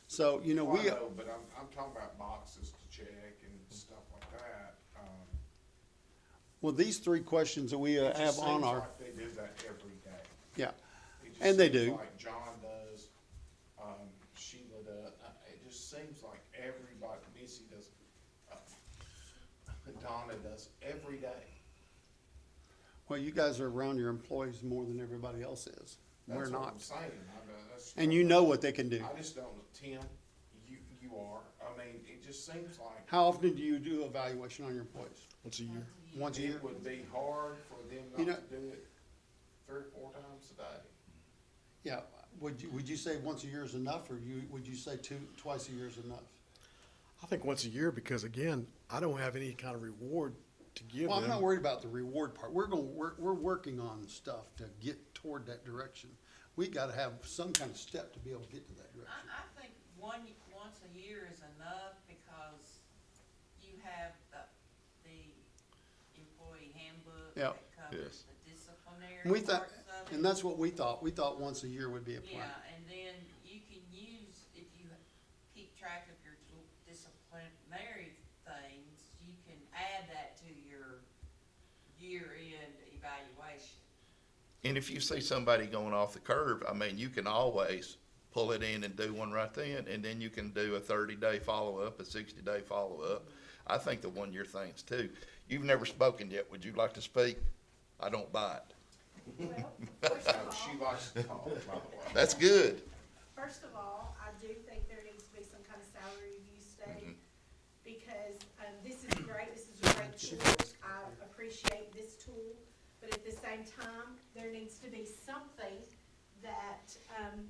So, Well, I we, know, but I'm talking about boxes to check and stuff like that. well, these three questions that we It have just on seems our, like they do that every day. yeah, It just And they seems do. Like John does, Sheila does, it just seems like everybody, Missy does, Donna does every day. well, you guys are around your employees more than everybody else is. We're That's what not. I'm saying. That's- And you know what they can do. I just don't, Tim, you are, I mean, it just seems like How often do you do evaluation on your employees? Once a year. Once a year? it would be hard for them You not know- to do it 3 or 4 times a day. Yeah, would you say once a year is enough, or would you say twice a year is enough? I think once a year, because again, I don't have any kind of reward to give Well, I'm not them. worried about the reward part. We're working on stuff to get toward that direction. We gotta have some kind of step to be able to get to that direction. I think once a year is enough because you have the employee handbook Yep. that covers Yes. the disciplinary We thought, parts of it. and that's what we thought. We thought once a year would be a plan. Yeah, and then you can use, if you keep track of your disciplinary things, you can add that to your year-end evaluation. And if you see somebody going off the curve, I mean, you can always pull it in and do one right then, and then you can do a 30-day follow-up, a 60-day follow-up. I think the one-year things too. You've never spoken yet. Would you like to speak? I don't buy it. Well, first of all, She likes to talk, by the way. That's good. First of all, I do think there needs to be some kind of salary review study, because, this is great, this is a great tool, I appreciate this tool, but at the same time, there needs to be something that,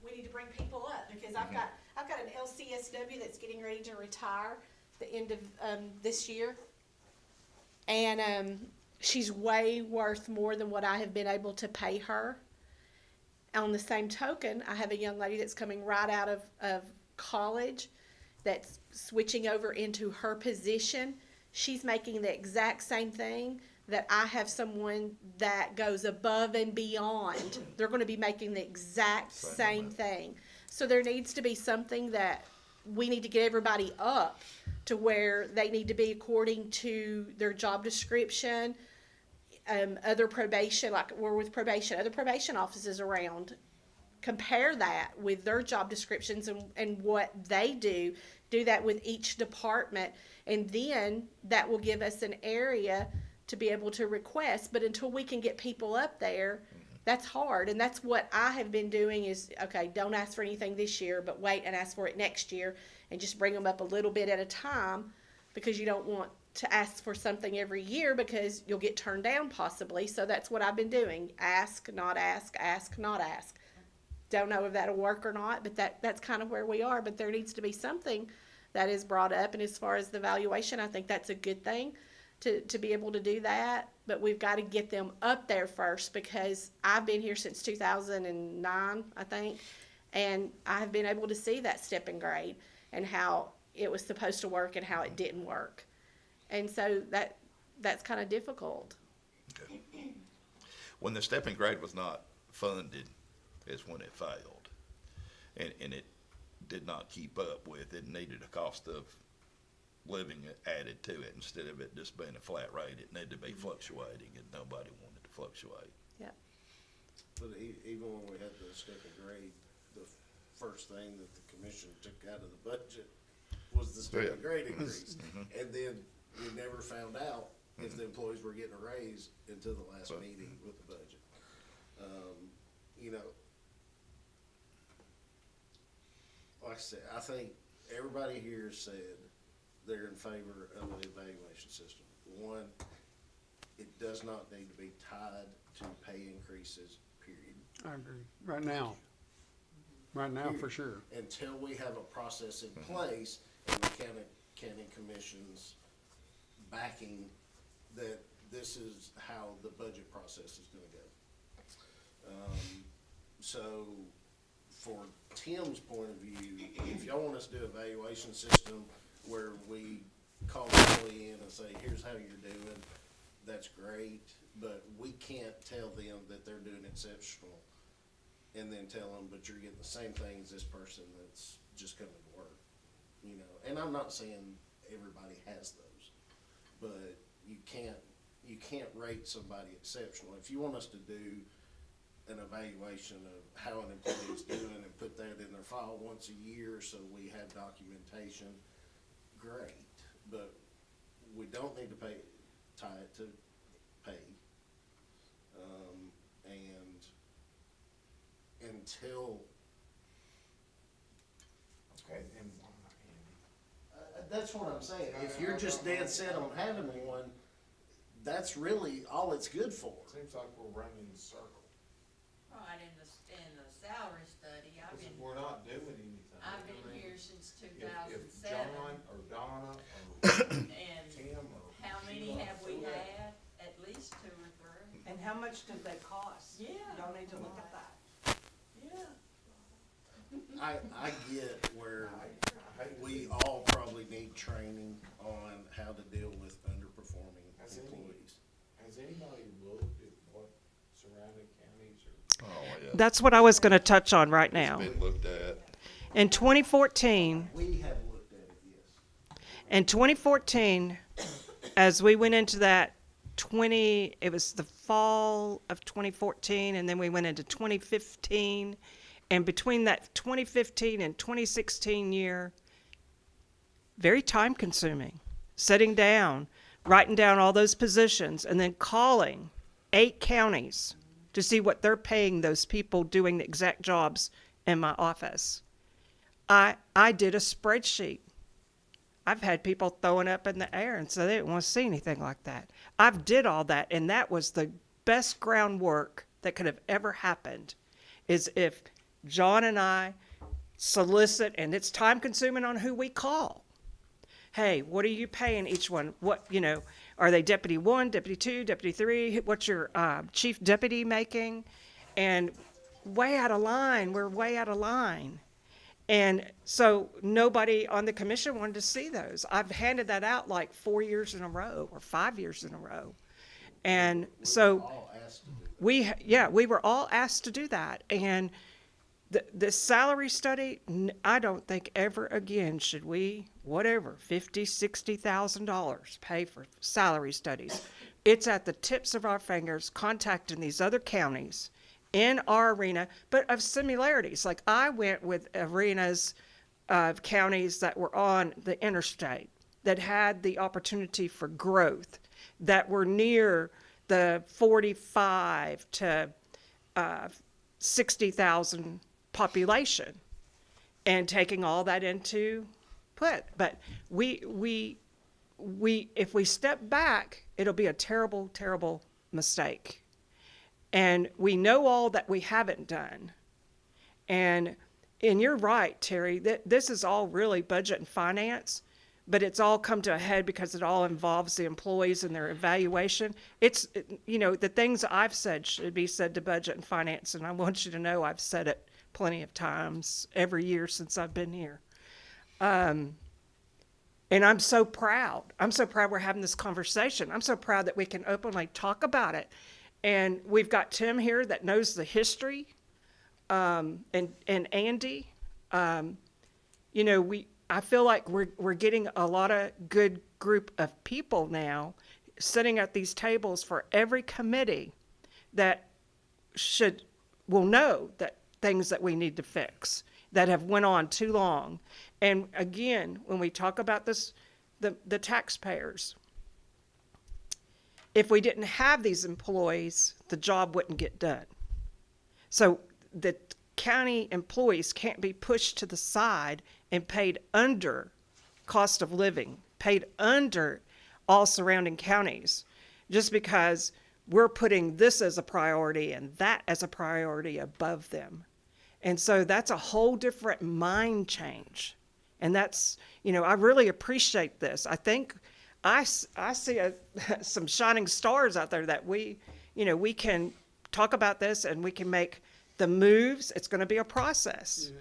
we need to bring people up, because I've got an LCSW that's getting ready to retire the end of, this year. And, she's way worth more than what I have been able to pay her. On the same token, I have a young lady that's coming right out of college that's switching over into her position. She's making the exact same thing, that I have someone that goes above and beyond. They're gonna be making the exact same thing. So there needs to be something that we need to get everybody up to where they need to be according to their job description. Other probation, like we're with probation, other probation offices around, compare that with their job descriptions and what they do that with each department, and then that will give us an area to be able to request. But until we can get people up there, that's hard, and that's what I have been doing is, okay, don't ask for anything this year, but wait and ask for it next year, and just bring them up a little bit at a time, because you don't want to ask for something every year because you'll get turned down possibly. So that's what I've been doing. Ask, not ask, not ask. Don't know if that'll work or not, but that's kind of where we are. But there needs to be something that is brought up. And as far as the valuation, I think that's a good thing to be able to do that. But we've got to get them up there first, because I've been here since 2009, I think, and I've been able to see that step in grade and how it was supposed to work and how it didn't work. And so that's kind of difficult. When the stepping grade was not funded is when it failed. And it did not keep up with, it needed a cost of living added to it. Instead of it just being a flat rate, it needed to be fluctuating, and nobody wanted to fluctuate. Yep. But even when we had the stepping grade, the first thing that the commission took out of the budget was the stepping grade increase. And then we never found out if the employees were getting a raise until the last meeting with the budget. You know, like I said, I think everybody here said they're in favor of an evaluation system. One, it does not need to be tied to pay increases, period. I agree. Right now, for sure. Until we have a process in place and the county commission's backing that this is how the budget process is gonna go. So for Tim's point of view, if y'all want us to do an evaluation system where we call the employee in and say, here's how you're doing, that's great, but we can't tell them that they're doing exceptional and then tell them, but you're getting the same thing as this person that's just coming to work, you know? And I'm not saying everybody has those, but you can't rate somebody exceptional. If you want us to do an evaluation of how an employee is doing and put that in their file once a year so we have documentation, great. But we don't need to tie it to pay. And until. Okay, and That's what I'm saying. If you're just dead set on having one, that's really all it's good for. seems like we're running in a circle. Right, in the salary study, We're not doing anything. I've been here since two If thousand John seven, or Donna or and Tim or. how many have we had? At least 2 or 3. And how much did they cost? Yeah. Y'all need to look at that. Yeah. I get where I hate to we see- all probably need training on how to deal with underperforming Has any- employees. Has anybody looked at what surrounding counties are? Oh, yeah. That's what I was gonna touch on right now. It's been looked at. In 2014, We have looked at it, yes. in 2014, as we went into that it was the fall of 2014, and then we went into 2015, and between that 2015 and 2016 year, very time consuming, sitting down, writing down all those positions, and then calling 8 counties to see what they're paying those people doing the exact jobs in my office. I did a spreadsheet. I've had people throwing up in the air and say they didn't want to see anything like that. I've did all that, and that was the best groundwork that could have ever happened, is if John and I solicit, and it's time consuming on who we call. Hey, what are you paying each one? What, are they deputy 1, deputy 2, deputy 3? What's your chief deputy making? And way out of line, we're way out of line. And so nobody on the commission wanted to see those. I've handed that out like 4 years in a row or 5 years in a row. And so we were all asked to do that. And the salary study, I don't think ever again should we, whatever, $50,000-$60,000 pay for salary studies. It's at the tips of our fingers contacting these other counties in our arena, but of similarities. Like I went with arenas of counties that were on the interstate, that had the opportunity for growth, that were near the 45 to 60,000 population, and taking all that into put. But we if we step back, it'll be a terrible, terrible mistake. And we know all that we haven't done. And you're right, Terry, this is all really budget and finance, but it's all come to a head because it all involves the employees and their evaluation. The things I've said should be said to budget and finance, and I want you to know I've said it plenty of times every year since I've been here. And I'm so proud. I'm so proud we're having this conversation. I'm so proud that we can openly talk about it. And we've got Tim here that knows the history, and Andy. I feel like we're getting a lot of good group of people now sitting at these tables for every committee that will know that things that we need to fix that have went on too long. And again, when we talk about this, the taxpayers, if we didn't have these employees, the job wouldn't get done. So the county employees can't be pushed to the side and paid under cost of living, paid under all surrounding counties, just because we're putting this as a priority and that as a priority above them. And so that's a whole different mind change. And that's, I really appreciate this. I think I see some shining stars out there that we can talk about this and we can make the moves. It's going to be a process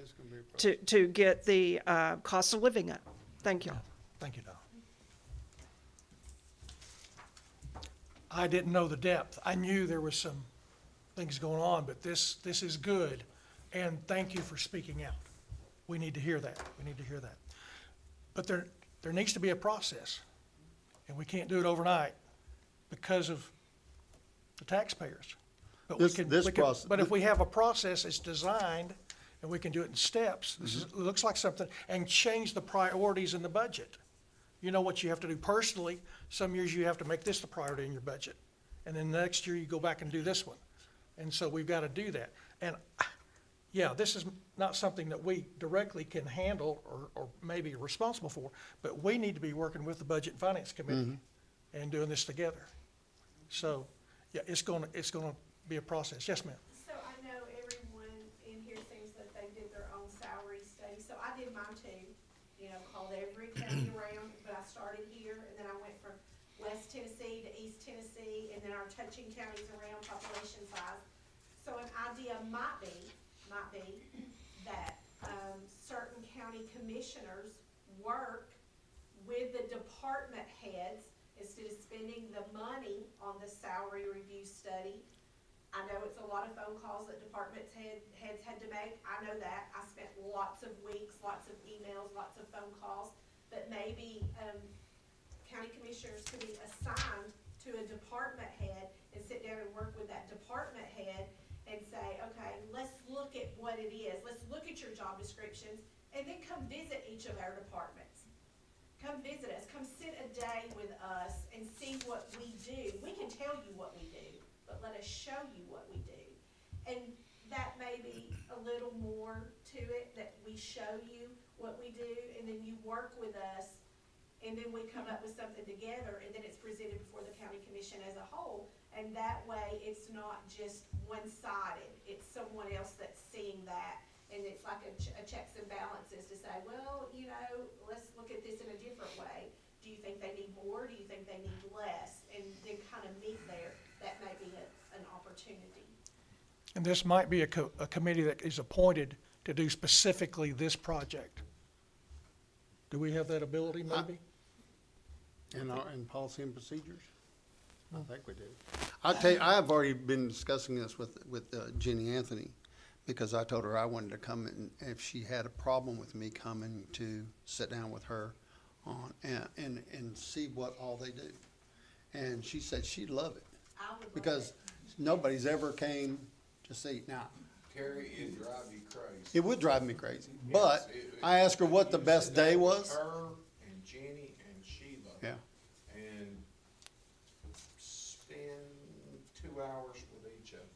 to get the cost of living up. Thank you. Thank you, Don. I didn't know the depth. I knew there was some things going on, but this is good. And thank you for speaking out. We need to hear that. But there needs to be a process. And we can't do it overnight because of the taxpayers. But but if we have a process that's designed and we can do it in steps, it looks like something, and change the priorities in the budget. You know what you have to do personally. Some years you have to make this the priority in your budget. And then the next year you go back and do this one. And so we've got to do that. And yeah, this is not something that we directly can handle or maybe responsible for, but we need to be working with the Budget and Finance Committee and doing this together. So, yeah, it's gonna be a process. Yes, ma'am. So I know everyone in here thinks that they did their own salary study, so I did mine too. Called every county around, but I started here, and then I went from West Tennessee to East Tennessee, and then our touching counties around population size. So an idea might be that certain county commissioners work with the department heads instead of spending the money on the salary review study. I know it's a lot of phone calls that department heads had to make. I know that. I spent lots of weeks, lots of emails, lots of phone calls. But maybe county commissioners could be assigned to a department head and sit down and work with that department head and say, okay, let's look at what it is. Let's look at your job descriptions, and then come visit each of our departments. Come visit us. Come sit a day with us and see what we do. We can tell you what we do, but let us show you what we do. And that may be a little more to it, that we show you what we do, and then you work with us, and then we come up with something together, and then it's presented before the county commission as a whole. And that way, it's not just one-sided. It's someone else that's seeing that. And it's like a checks and balances to say, well, let's look at this in a different way. Do you think they need more? Do you think they need less? And then kind of meet there. That may be an opportunity. And this might be a committee that is appointed to do specifically this project. Do we have that ability maybe? And policy and procedures? I think we do. I'll tell you, I have already been discussing this with Jenny Anthony, because I told her I wanted to come and if she had a problem with me coming to sit down with her on, and see what all they do. And she said she'd love it, because nobody's ever came to see. Now, Terry, it drive you crazy. it would drive me crazy, but I asked her what the best day was. Her and Jenny and Sheila. Yeah. And spend 2 hours with each of them.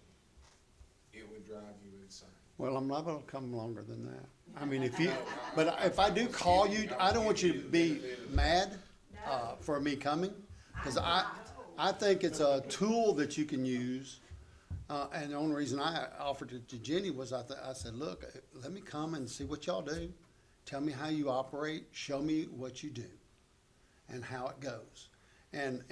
It would drive you insane. Well, I'm not gonna come longer than that. I mean, but if I do call you, I don't want you to be mad, for me coming, because I think it's a tool that you can use. And the only reason I offered it to Jenny was I said, look, let me come and see what y'all do. Tell me how you operate, show me what you do and how it goes. And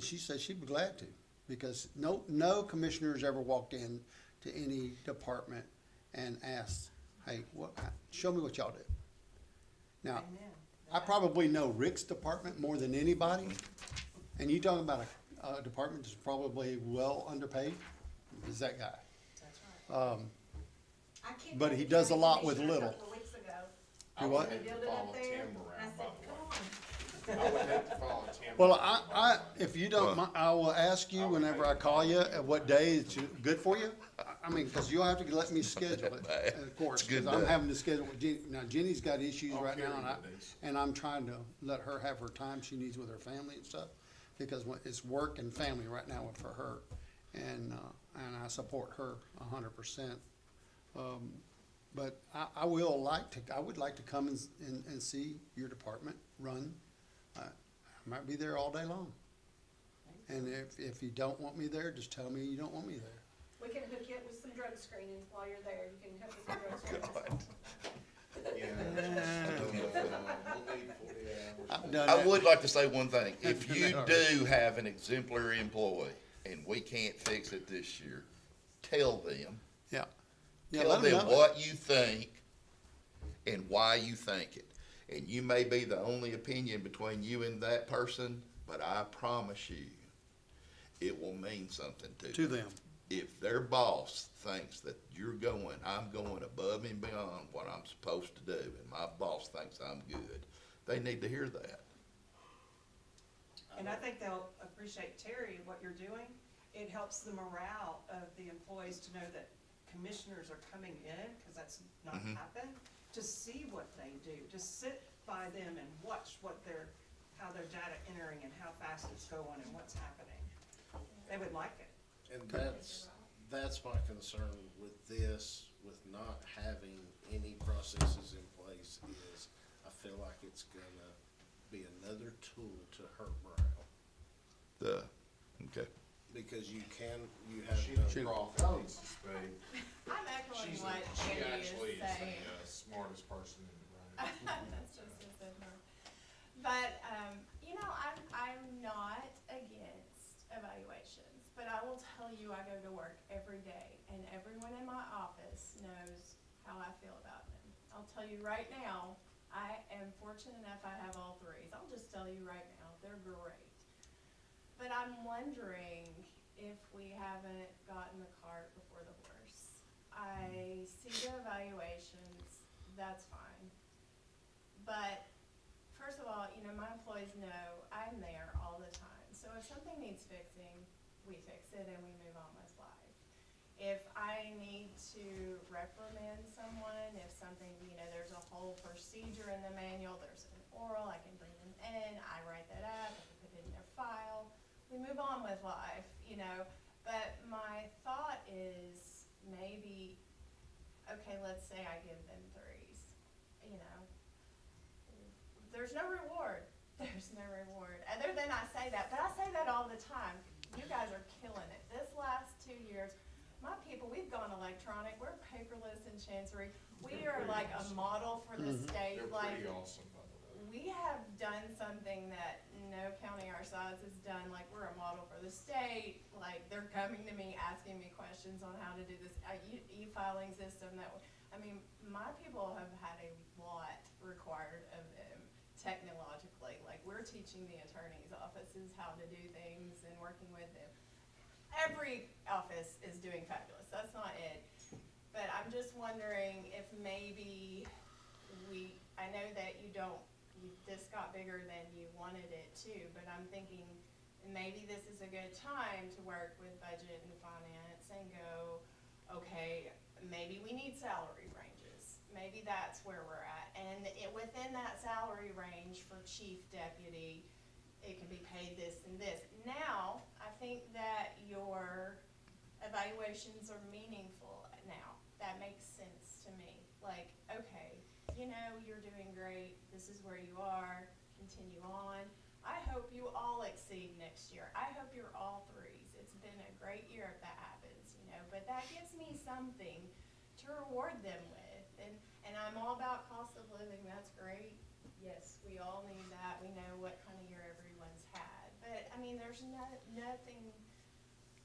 she said she'd be glad to, because no commissioner's ever walked in to any department and asked, hey, show me what y'all do. Now, I probably know Rick's department more than anybody, and you talking about a department that's probably well underpaid, is that guy. That's right. But he does a lot with little. I Do would what? have to follow Tim around, by the way. I would have to follow Tim. Well, if you don't mind, I will ask you whenever I call you at what day it's good for you. I mean, because you'll have to let me schedule it, of course, It's good because I'm day. having to schedule with Jenny. Now, Jenny's got issues I'll right now, carry you these. and I'm trying to let her have her time she needs with her family and stuff, because it's work and family right now for her, and I support her 100%. But I would like to come and see your department run. I might be there all day long. And if you don't want me there, just tell me you don't want me there. We can hook you up with some drug screenings while you're there. You can help with some drug screenings. Yeah. We'll need 40 hours. I've done I that. would like to say one thing. If you do have an exemplary employee and we can't fix it this year, tell them. Yeah. Yeah, Tell let 'em them know. what you think and why you think it. And you may be the only opinion between you and that person, but I promise you, it will mean something To them. If their boss thinks that I'm going above and beyond what I'm supposed to do, and my boss thinks I'm good, they need to hear that. And I think they'll appreciate, Terry, what you're doing. It helps the morale of the employees to know that commissioners are coming in, because that's not happened, to see what they do, to sit by them and watch how their data entering and how fast it's going and what's happening. They would like it. And that's my concern with this, with not having any processes in place, is I feel like it's gonna be another tool to hurt morale. Okay. Because you have Shoot. no profit needs to speak. I'm echoing She's, what she Jenny actually is is saying. the smartest person in the room. That's just as her. But, I'm not against evaluations, but I will tell you, I go to work every day, and everyone in my office knows how I feel about them. I'll tell you right now, I am fortunate enough I have all threes. I'll just tell you right now, they're great. But I'm wondering if we haven't gotten the cart before the horse. I see the evaluations, that's fine. But first of all, my employees know I'm there all the time. So if something needs fixing, we fix it and we move on with life. If I need to reprimand someone, if something, there's a whole procedure in the manual, there's an oral, I can bring them in, I write that up, I can put it in their file. We move on with life, but my thought is maybe, okay, let's say I give them threes, there's no reward. There's no reward, other than I say that, but I say that all the time. You guys are killing it. This last 2 years, my people, we've gone electronic, we're paperless in Chancery. We are like a model for the state, They're like, pretty awesome, by the way. we have done something that no county our size has done, like, we're a model for the state, like, they're coming to me, asking me questions on how to do this e-filing system my people have had a lot required of them technologically, like, we're teaching teaching the attorney's offices how to do things and working with them. Every office is doing fabulous, that's not it. But I'm just wondering if maybe I know that this got bigger than you wanted it to, but I'm thinking maybe this is a good time to work with budget and finance and go, okay, maybe we need salary ranges. Maybe that's where we're at. And within that salary range for chief deputy, it can be paid this and this. Now, I think that your evaluations are meaningful now. That makes sense to me. Like, okay, you're doing great. This is where you are. Continue on. I hope you all exceed next year. I hope you're all threes. It's been a great year if that happens, but that gives me something to reward them with. And I'm all about cost of living. That's great. Yes, we all need that. We know what kind of year everyone's had. But, I mean, there's nothing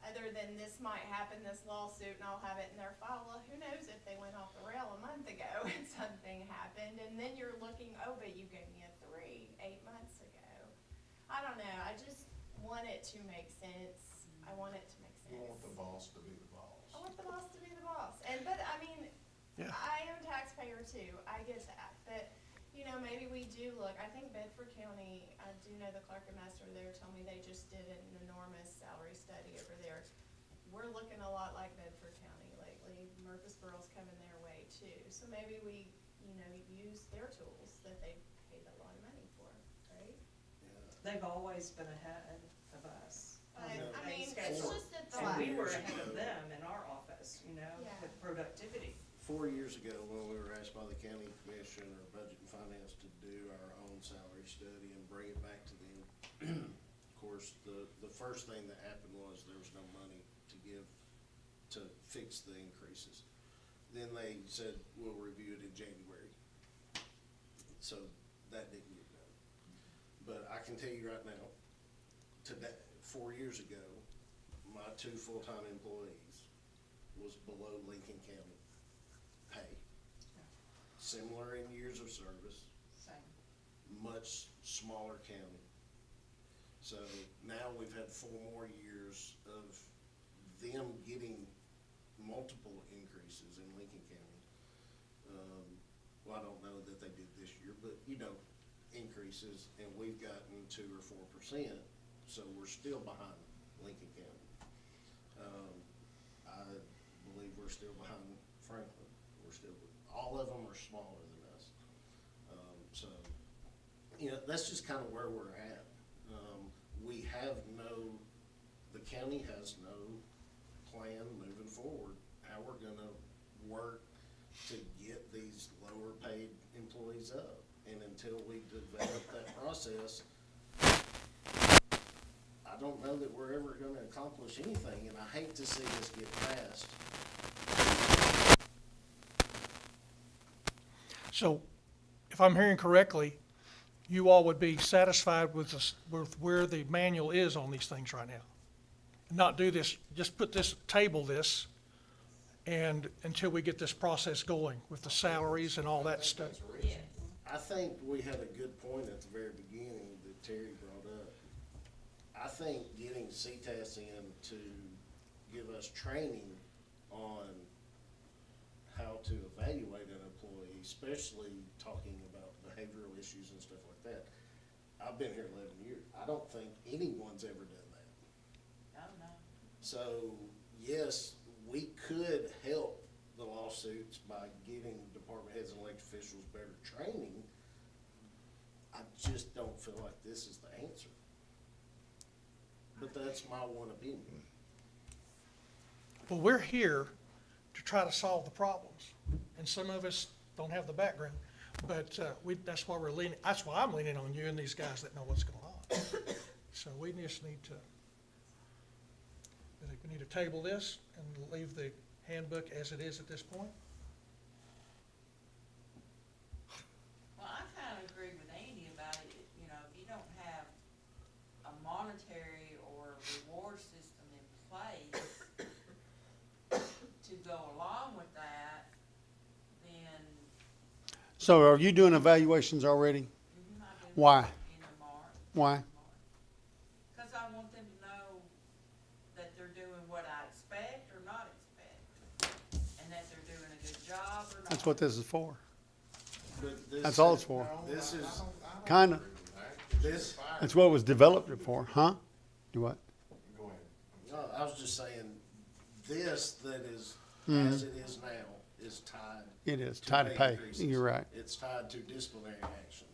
other than this might happen, this lawsuit, and I'll have it in their file. Well, who knows if they went off the rail a month ago and something happened, and then you're looking, oh, but you gave me a 3 8 months ago. I don't know, I just want it to make sense. I want it to make sense. You want the boss to be the boss. I want the boss to be the boss. But I mean, Yeah. I am a taxpayer too, I get that, but, maybe we do look, I think Bedford County, I do know the clerk and master there told me they just did an enormous salary study over there. We're looking a lot like Bedford County lately, Murfreesboro's coming their way too, so maybe we, use their tools that they paid a lot of money for, right? They've always been ahead of us. on But, the I pay mean, schedule. it's just a And thought. we were ahead of them in our office, Yeah. with productivity. 4 years ago, when we were asked by the county commission or budget and finance to do our own salary study and bring it back to them, of course, the first thing that happened was there was no money to give to fix the increases. Then they said, we'll review it in January. So that didn't get done. But I can tell you right now, today, 4 years ago, my 2 full-time employees was below Lincoln County pay. Similar in years of service, Same. much smaller county. So now we've had 4 more years of them getting multiple increases in Lincoln County. Well, I don't know that they did this year, but increases, and we've gotten 2 or 4%, so we're still behind Lincoln County. I believe we're still behind Franklin. All of them are smaller than us. So, that's just kind of where we're at. We have the county has no plan moving forward, how we're gonna work to get these lower paid employees up. And until we develop that process, I don't know that we're ever gonna accomplish anything, and I hate to see us get passed. So, if I'm hearing correctly, you all would be satisfied with with where the manual is on these things right now? Not do this, just table this, and until we get this process going with the salaries and all that stuff? Yes. I think we had a good point at the very beginning that Terry brought up. I think getting CTAS in to give us training on how to evaluate an employee, especially talking about behavioral issues and stuff like that. I've been here 11 years. I don't think anyone's ever done that. Oh, no. So, yes, we could help the lawsuits by giving department heads and elected officials better training. I just don't feel like this is the answer. But that's my one opinion. Well, we're here to try to solve the problems, and some of us don't have the background, but that's why that's why I'm leaning on you and these guys that know what's going on. So we just need to, I think we need to table this and leave the handbook as it is at this point. Well, I kind of agree with Andy about it, if you don't have a monetary or reward system in place to go along with that, then So are you doing evaluations already? I do Why? in the March. Why? Cause I want them to know that they're doing what I expect or not expect, and that they're doing a good job or not. That's what this is for. But this That's all is- it's for. This is, Kinda. this, That's what it was developed it for, huh? Do what? Go ahead. no, I was just saying, this that is, Mm-hmm. as it is now, is tied. It is, tied to pay. increases. You're right. It's tied to disciplinary action.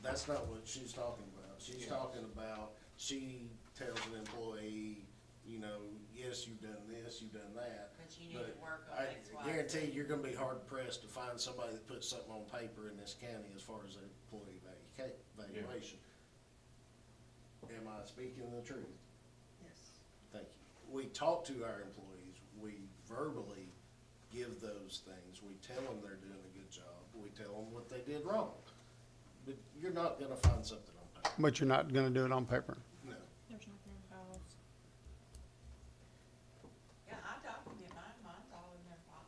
That's not what she's talking about. She's talking about, she tells an employee, you know, yes, you've done this, you've done that. But you need to work on I X, Y, guarantee Z. you're gonna be hard pressed to find somebody that puts something on paper in this county as far as their employee valuation. Am I speaking the truth? Yes. Thank you. We talk to our employees, we verbally give those things, we tell them they're doing a good job, we tell them what they did wrong. But you're not gonna find something on paper, But you're not gonna do it on paper. no. There's nothing involved. Yeah, I document mine, mine's all in their file.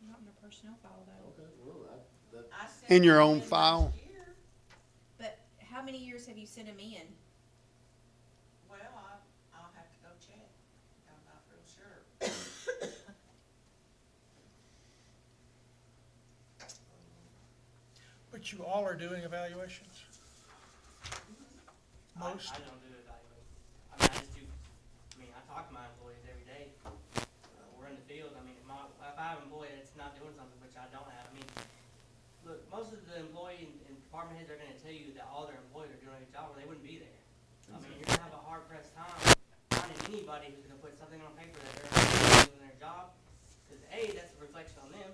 Not in their personnel file though. Okay, well, that, I sent In your mine own in file? last year. But how many years have you sent them in? Well, I'll have to go check. I'm not real sure. But you all are doing evaluations? Most? I don't do evaluation. I mean, I just do, I mean, I talk to my employees every day. We're in the field, I mean, if I have an employee that's not doing something, which I don't have, I mean, look, most of the employee and department heads are gonna tell you that all their employees are doing a good job, or they wouldn't be there. I mean, you're gonna have a hard pressed time finding anybody who's gonna put something on paper that they're not doing their job, cause A, that's a reflection on them,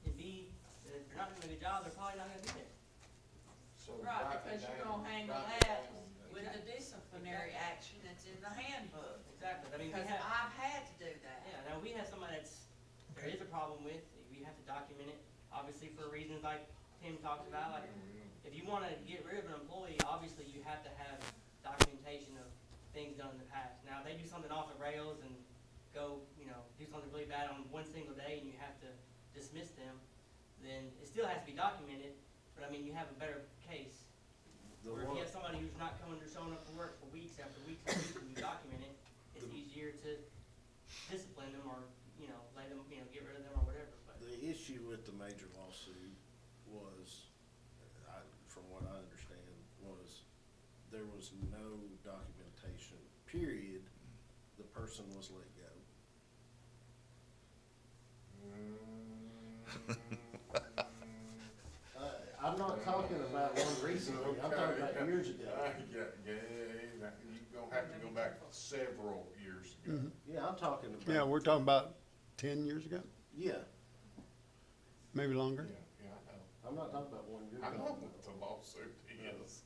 and B, if they're not doing a good job, they're probably not gonna be there. Right, because you're gonna handle that with the disciplinary action that's in the handbook. Exactly, I mean, we Because have. I've had to do that. Yeah, now we have somebody that's, there is a problem with, we have to document it, obviously for reasons like Tim talked about, like, if you wanna get rid of an employee, obviously you have to have documentation of things done in the past. Now, if they do something off the rails and go, you know, do something really bad on one single day and you have to dismiss them, then it still has to be documented, but I mean, you have a better case. the Or if one, you have somebody who's not coming or showing up for work for weeks after weeks and weeks and you document it, it's easier to discipline them or, you know, let them, you know, get rid of them or whatever, but. the issue with the major lawsuit was, from what I understand, was there was no documentation, period. The person was let go. I'm not talking about one recently, I'm talking about years ago. You're gonna have to go back several years ago. Yeah, I'm talking about. Yeah, we're talking about 10 years ago, Yeah, maybe longer. Yeah, I know. I'm not talking about one year I ago. know what the lawsuit is.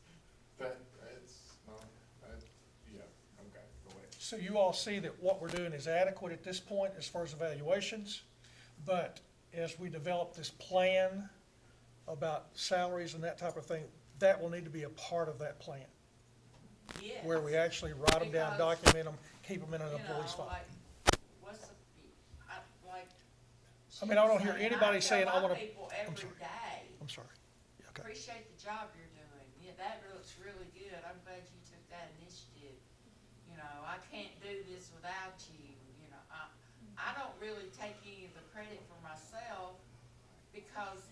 That's, no, that, yeah, okay, go ahead. So you all see that what we're doing is adequate at this point as far as evaluations, but as we develop this plan about salaries and that type of thing, that will need to be a part of that plan, Yes. where we actually write them down, Because, document them, keep them in an You employee's know, file. like, what's the, like. I mean, I don't hear anybody saying, I I tell wanna- my people I'm every sorry. day, I'm sorry. Okay. appreciate the job you're doing. Yeah, that looks really good. I'm glad you took that initiative. You know, I can't do this without you, you know. I don't really take any of the credit for myself because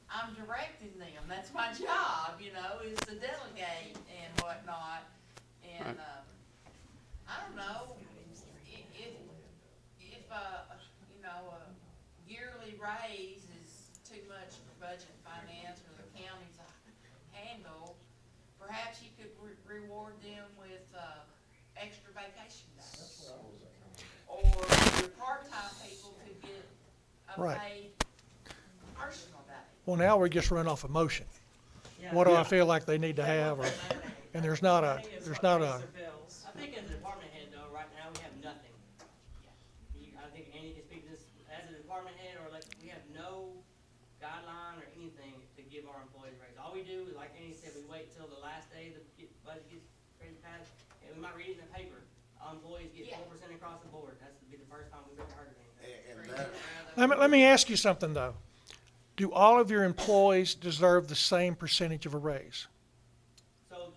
I'm directing them. That's my job, you know, is to delegate and whatnot. And, I don't know, if, you know, a yearly raise is too much for budget and finance or the county to handle, perhaps you could reward them with, extra vacation days. Or your part-time people could get a Right. paid personal day. Well, now we just run off emotion. Yeah. What do I feel like they need to have, or, and there's not a, I think it's there's what not a, pays their bills. I think as a department head though, right now, we have nothing. I think Andy can speak to this, as a department head, or like, we have no guideline or anything to give our employees a raise. All we do is, like Andy said, we wait till the last day the budget gets ready to pass, and we might read it in the paper. Our employees get Yeah. 4% across the board. That's be the first time we've ever heard of anything. And that, let me ask you something though. Do all of your employees deserve the same percentage of a raise? So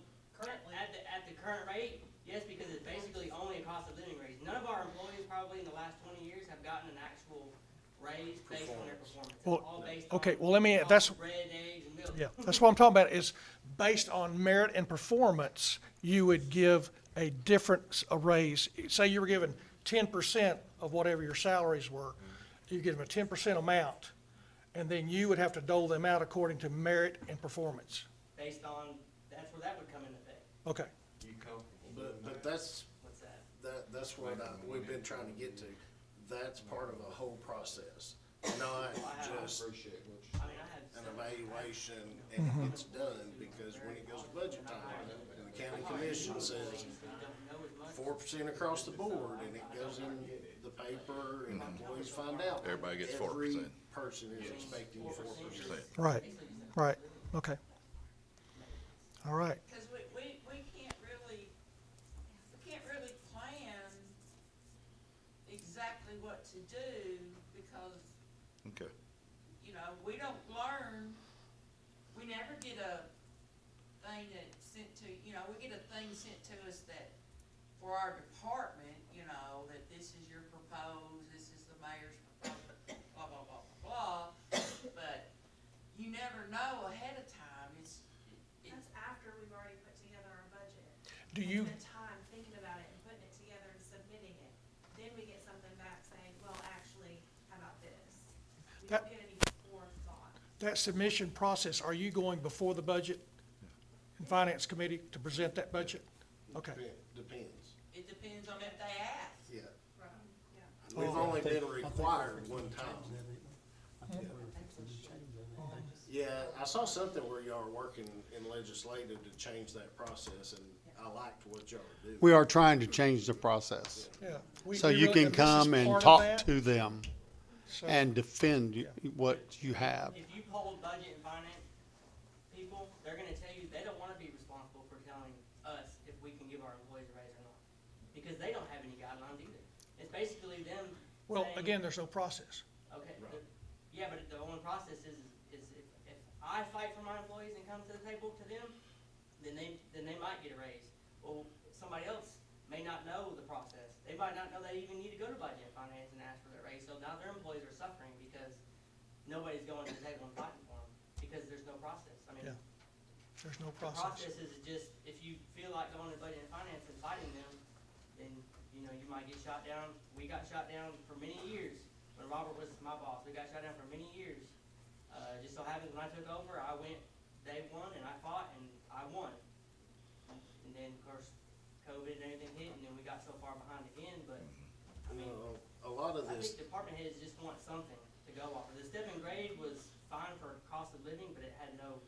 current rate? Yes, because it's basically only a cost of living raise. None of our employees probably in the last 20 years have gotten an actual raise based on their performance. It's Well, all based okay, on well, let me- cost that's- of bread, eggs, and milk. Yeah, that's what I'm talking about, is based on merit and performance, you would give a different, a raise. Say you were given 10% of whatever your salaries were, you give them a 10% amount, and then you would have to dole them out according to merit and performance. Based on, that's where that would come into effect. Okay, But that's, What's that? that's what we've been trying to get to. That's part of a whole process, not just I mean, I had an some- evaluation and it gets done, because when it goes to budget time, and the county commission says don't know as much. 4% across the board, and it goes in the paper, and employees find out. Everybody gets Every 4%. person is expecting 4%. right, right, okay. All right, Cause we can't really plan exactly what to do because, Okay. you know, we don't learn, we never get a thing that sent to, you know, we get a thing sent to us that, for our department, you know, that this is your proposed, this is the mayor's proposal, blah, blah, blah, blah, blah. But you never know ahead of time, it's, That's after we've already put together our budget. do you, Spend time thinking about it and putting it together and submitting it. Then we get something back saying, well, actually, how about this? We That- don't get any forethought. that submission process, are you going before the budget and finance committee to present that budget? Okay, Depends, it depends on if they ask. yeah. Right, yeah. We've only been required one time. Yeah, I saw something where y'all are working in legislative to change that process, and I liked what y'all were doing. We are trying to change the process. yeah. We- So we you really- can this is come and part of talk that. to them So- and defend what you have. If you poll budget and finance people, they're gonna tell you they don't wanna be responsible for telling us if we can give our employees a raise or not. Because they don't have any guidelines either. It's basically them Well, saying, again, there's no process. okay, yeah, but the only process is if I fight for my employees and come to the table to them, then they might get a raise. Well, somebody else may not know the process. They might not know they even need to go to budget and finance and ask for their raise. So now their employees are suffering because nobody's going to the table and fighting for them because there's no process. I mean, Yeah. There's no the process. process is just, if you feel like going to budget and finance and fighting them, then, you know, you might get shot down. We got shot down for many years. When Robert was my boss, we got shot down for many years. Just so happens when I took over, I went day one and I fought and I won. And then, of course, COVID and everything hit, and then we got so far behind again, but, I mean, A lot of I this, think department heads just want something to go off of. The step and grade was fine for cost of living, but it had no,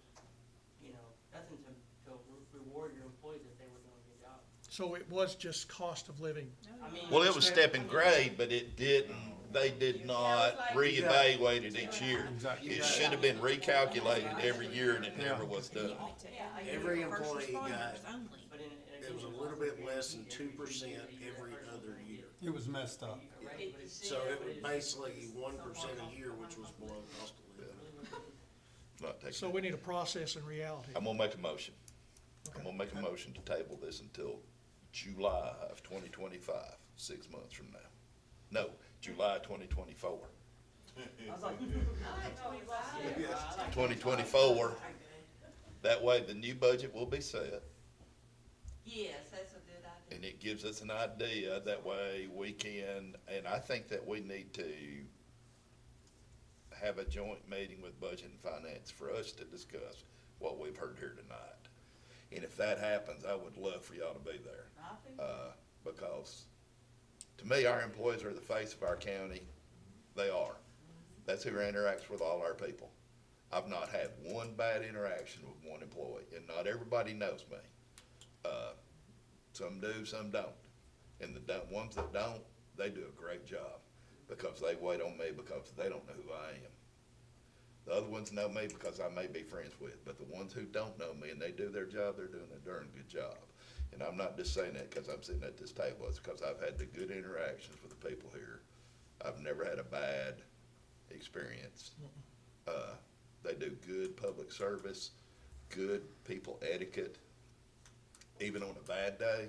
you know, nothing to reward your employees if they were doing a good job. So it was just cost of living. I mean. Well, it was step and grade, but it didn't, they did not reevaluate it each year. It should have been recalculated every year, and it never was done. every employee got, But in it was a little bit less than 2% every other year. It was messed up. So it was basically 1% a year, which was below cost of living. Not taking So it. we need a process in reality. I'm gonna make a motion. I'm gonna make a motion to table this until July of 2025, 6 months from now. No, July 2024. I was like, yeah, I like 2024. That way, the new budget will be set, Yes, that's a good idea. and it gives us an idea. That way, we can, and I think that we need to have a joint meeting with Budget and Finance for us to discuss what we've heard here tonight. And if that happens, I would love for y'all to be there. I think Because to me, our employees are the face of our county. They are. That's who interacts with all our people. I've not had one bad interaction with one employee, and not everybody knows me. Some do, some don't. And the ones that don't, they do a great job because they wait on me because they don't know who I am. The other ones know me because I may be friends with, but the ones who don't know me and they do their job, they're doing a darn good job. And I'm not just saying that because I'm sitting at this table, it's because I've had the good interactions with the people here. I've never had a bad experience. They do good public service, good people etiquette. even on a bad day,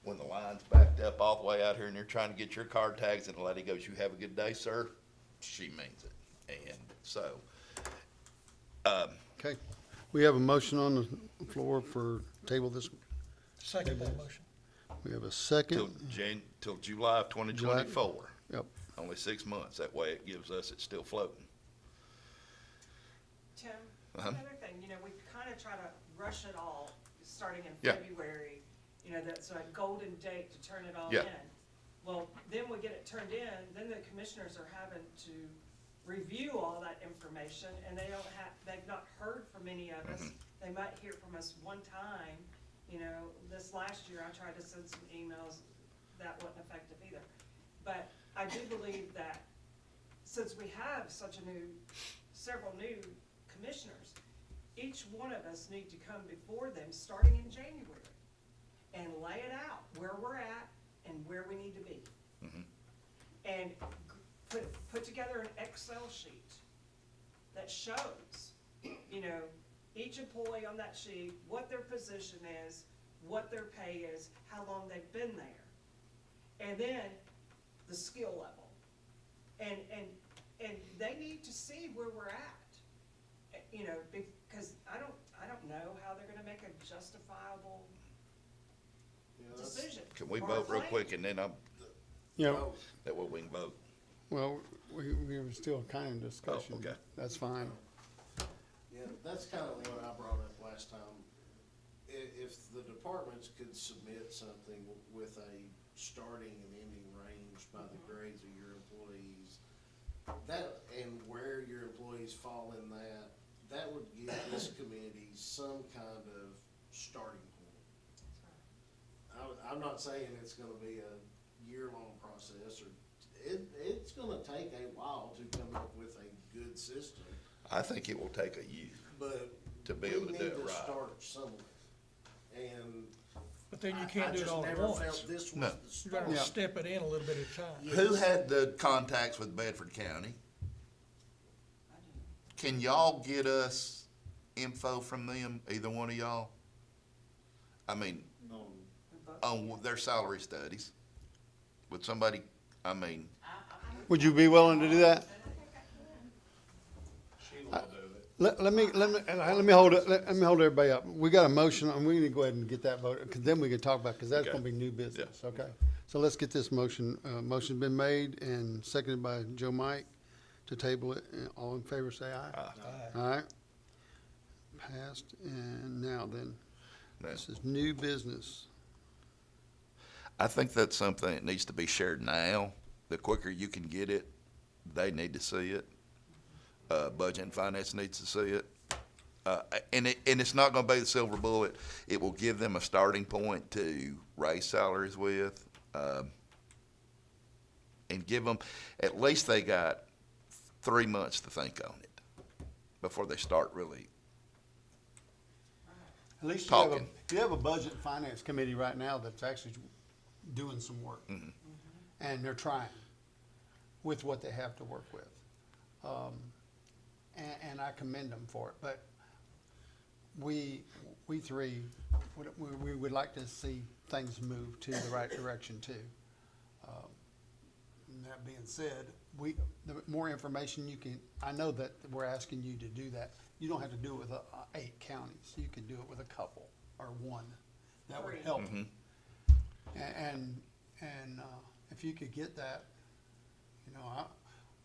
when the line's backed up all the way out here and you're trying to get your car tags and the lady goes, "You have a good day, sir," she means it. And so, Okay, we have a motion on the floor for table this. Second that motion. We have a till second. till July of 2024. Yep. Only 6 months. That way it gives us, it's still floating. Tim, Uh-huh. another thing, we kind of try to rush it all, starting in Yeah. February. That's a golden date to turn it all Yeah. in. Well, then we get it turned in, then the commissioners are having to review all that information, and they've not heard from any of us. They might hear from us one time. This last year, I tried to send some emails, that wasn't effective either. But I do believe that since we have several new commissioners, each one of us need to come before them, starting in January, and lay it out, where we're at and where we need to be. And put together an Excel sheet that shows, each employee on that sheet, what their position is, what their pay is, how long they've been there. And then the skill level. And they need to see where we're at, because I don't know how they're gonna make a justifiable decision. Can we or a vote real plan. quick and then that way we can vote? Well, we were still kind of in discussion. Oh, okay. That's fine. Yeah, that's kind of what I brought up last time. If the departments could submit something with a starting and ending range by the grades of your employees, and where your employees fall in that would give this committee some kind of starting point. I'm not saying it's gonna be a year-long process, or it's gonna take a while to come up with a good system, I think it will take a year but to be we able to need do it to right. start somewhere. And But then you can't do it all at I just never once. felt this was No. the You start. gotta step it in a little bit at a time. Who had the contacts with Bedford County? Can y'all get us info from them, either one of y'all? I mean, on their salary studies? Would somebody, Would you be willing to do that? Sheila will do it. Let me hold it, let me hold everybody up. We got a motion, and we need to go ahead and get that voted, because then we can talk about, because that's Okay. gonna be new business, okay? So let's get this motion, motion's been made and seconded by Joe Mike to table it, and all in favor say aye. All right? Passed, and now then, this is new business. I think that's something that needs to be shared now. The quicker you can get it, they need to see it. Budget and finance needs to see it. And it's not gonna be the silver bullet. It will give them a starting point to raise salaries with. And give them, at least they got 3 months to think on it before they start really. At least Talking. you have a budget and finance committee right now that's actually doing some work. And they're trying with what they have to work with. And I commend them for it, but we three, we would like to see things move to the right direction too. And that being said, the more information you can, I know that we're asking you to do that. You don't have to do it with 8 counties. You can do it with a couple or one. That would help. And if you could get that,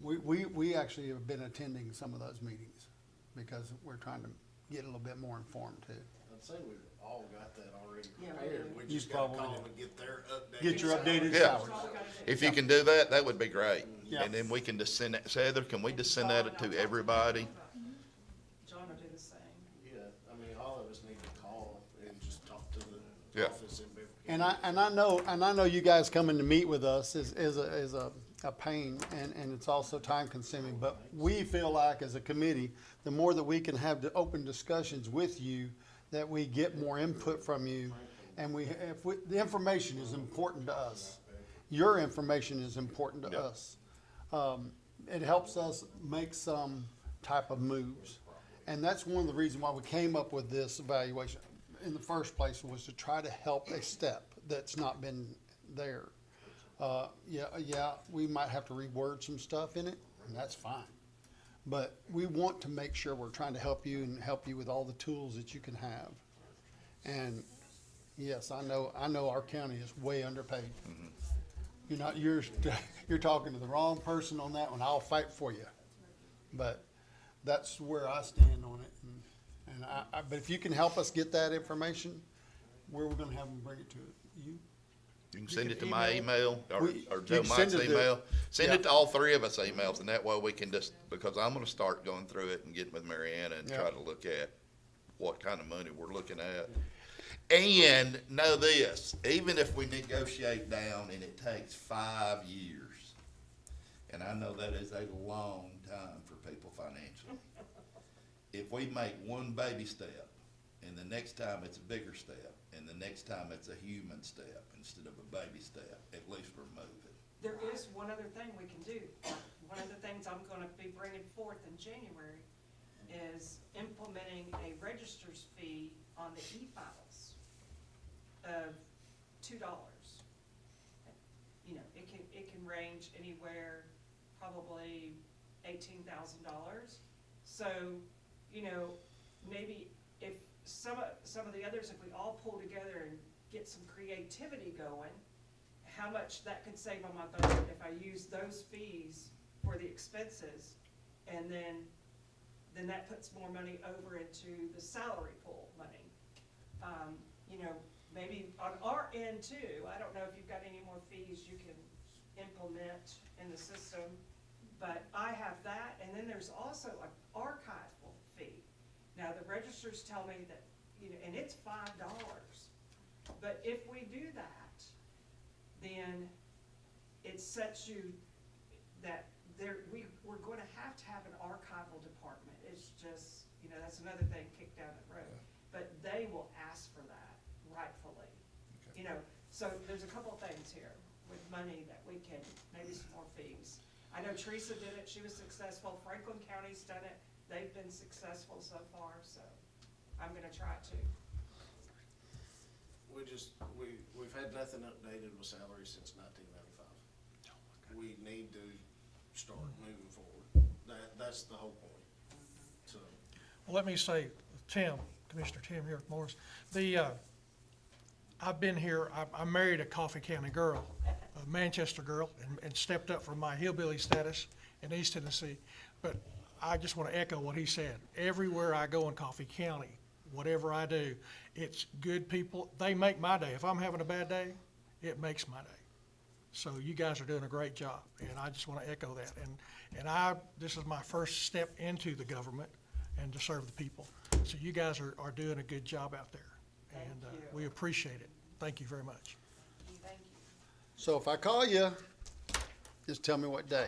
we actually have been attending some of those meetings because we're trying to get a little bit more informed too. I'd say we've all got that already Yeah, we prepared. do. We You just gotta probably call do. them and get their updated. Get your updated Yeah. salaries. If you can do that, that would be great. Yeah. And then we can just send that, Heather, can we just send that to everybody? John will do the same. Yeah, I mean, all of us need to call and just talk to the Yeah. office in Beverly And I know you guys coming to meet with us is a pain and it's also time consuming, but we feel like as a committee, the more that we can have the open discussions with you, that we get more input from you. And the information is important to us. Your information is important to Yeah. us. It helps us make some type of moves. And that's one of the reasons why we came up with this evaluation. in the first place was to try to help a step that's not been there. Yeah, we might have to reword some stuff in it, and that's fine. But we want to make sure we're trying to help you and help you with all the tools that you can have. And yes, I know our county is way underpaid. You're talking to the wrong person on that one. I'll fight for you. But that's where I stand on it. And but if you can help us get that information, where we're gonna have them bring it to you? You can send it to my email or We- Joe you can Mike's send it to- email. Send yeah. it to all three of us emails, and that way we can just, because I'm gonna start going through it and getting with Mariana and Yeah. try to look at what kind of money we're looking at. And know this, even if we negotiate down and it takes 5 years, and I know that is a long time for people financially. If we make one baby step, and the next time it's a bigger step, and the next time it's a human step instead of a baby step, at least we're moving. There is one other thing we can do. One of the things I'm gonna be bringing forth in January is implementing a register's fee on the e-files of $2. You know, it can range anywhere, probably $18,000. So, you know, maybe if some of the others, if we all pull together and get some creativity going, how much that could save on my budget if I use those fees for the expenses, and then that puts more money over into the salary pool money. You know, maybe on our end too, I don't know if you've got any more fees you can implement in the system, but I have that, and then there's also an archival fee. Now, the registers tell me that, you know, and it's $5, but if we do that, then it sets you that we're gonna have to have an archival department. It's just, you know, that's another thing kicked down the road. But they will ask for that rightfully. You know, so there's a couple of things here with money that we can, maybe some more fees. I know Teresa did it, she was successful, Franklin County's done it, they've been successful so far, so I'm gonna try it too. We've had nothing updated with salaries since 1995. We need to start moving forward. That's the whole point. So, Well, let me say, Tim, Commissioner Tim here at Morris, I've been here, I married a Coffee County girl, a Manchester girl, and stepped up from my hillbilly status in East Tennessee. But I just want to echo what he said. Everywhere I go in Coffee County, whatever I do, it's good people. They make my day. If I'm having a bad day, it makes my day. So you guys are doing a great job, and I just want to echo that. And this is my first step into the government and to serve the people. So you guys are doing a good job out there. And Thank you. we appreciate it. Thank you very much. Thank you. So if I call you, just tell me what day.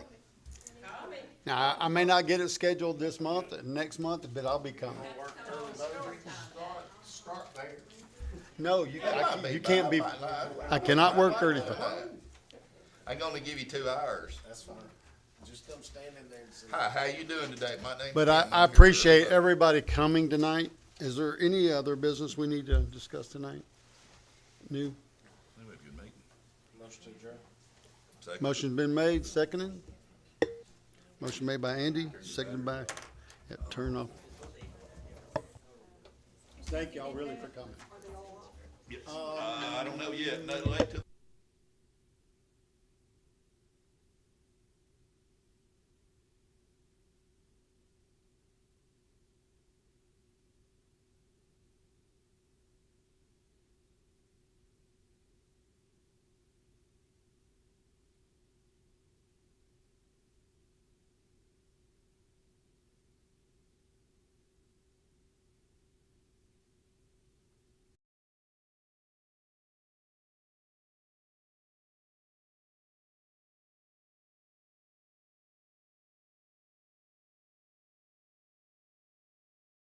Call me. Now, I may not get it scheduled this month and next month, but I'll be coming. Start there. No, you can't be, I cannot work or anything. I'm gonna give you 2 hours. that's fine. Just come stand in there and see. Hi, how you doing today? My name's But Tim. I I'm here appreciate with, everybody coming tonight. Is there any other business we need to discuss tonight? New? We have a good meeting. Motion to adjourn. Second. Motion's been made, seconded. Motion made by Andy, seconded by, turn off. Thank y'all really for coming. I don't know yet. No, let till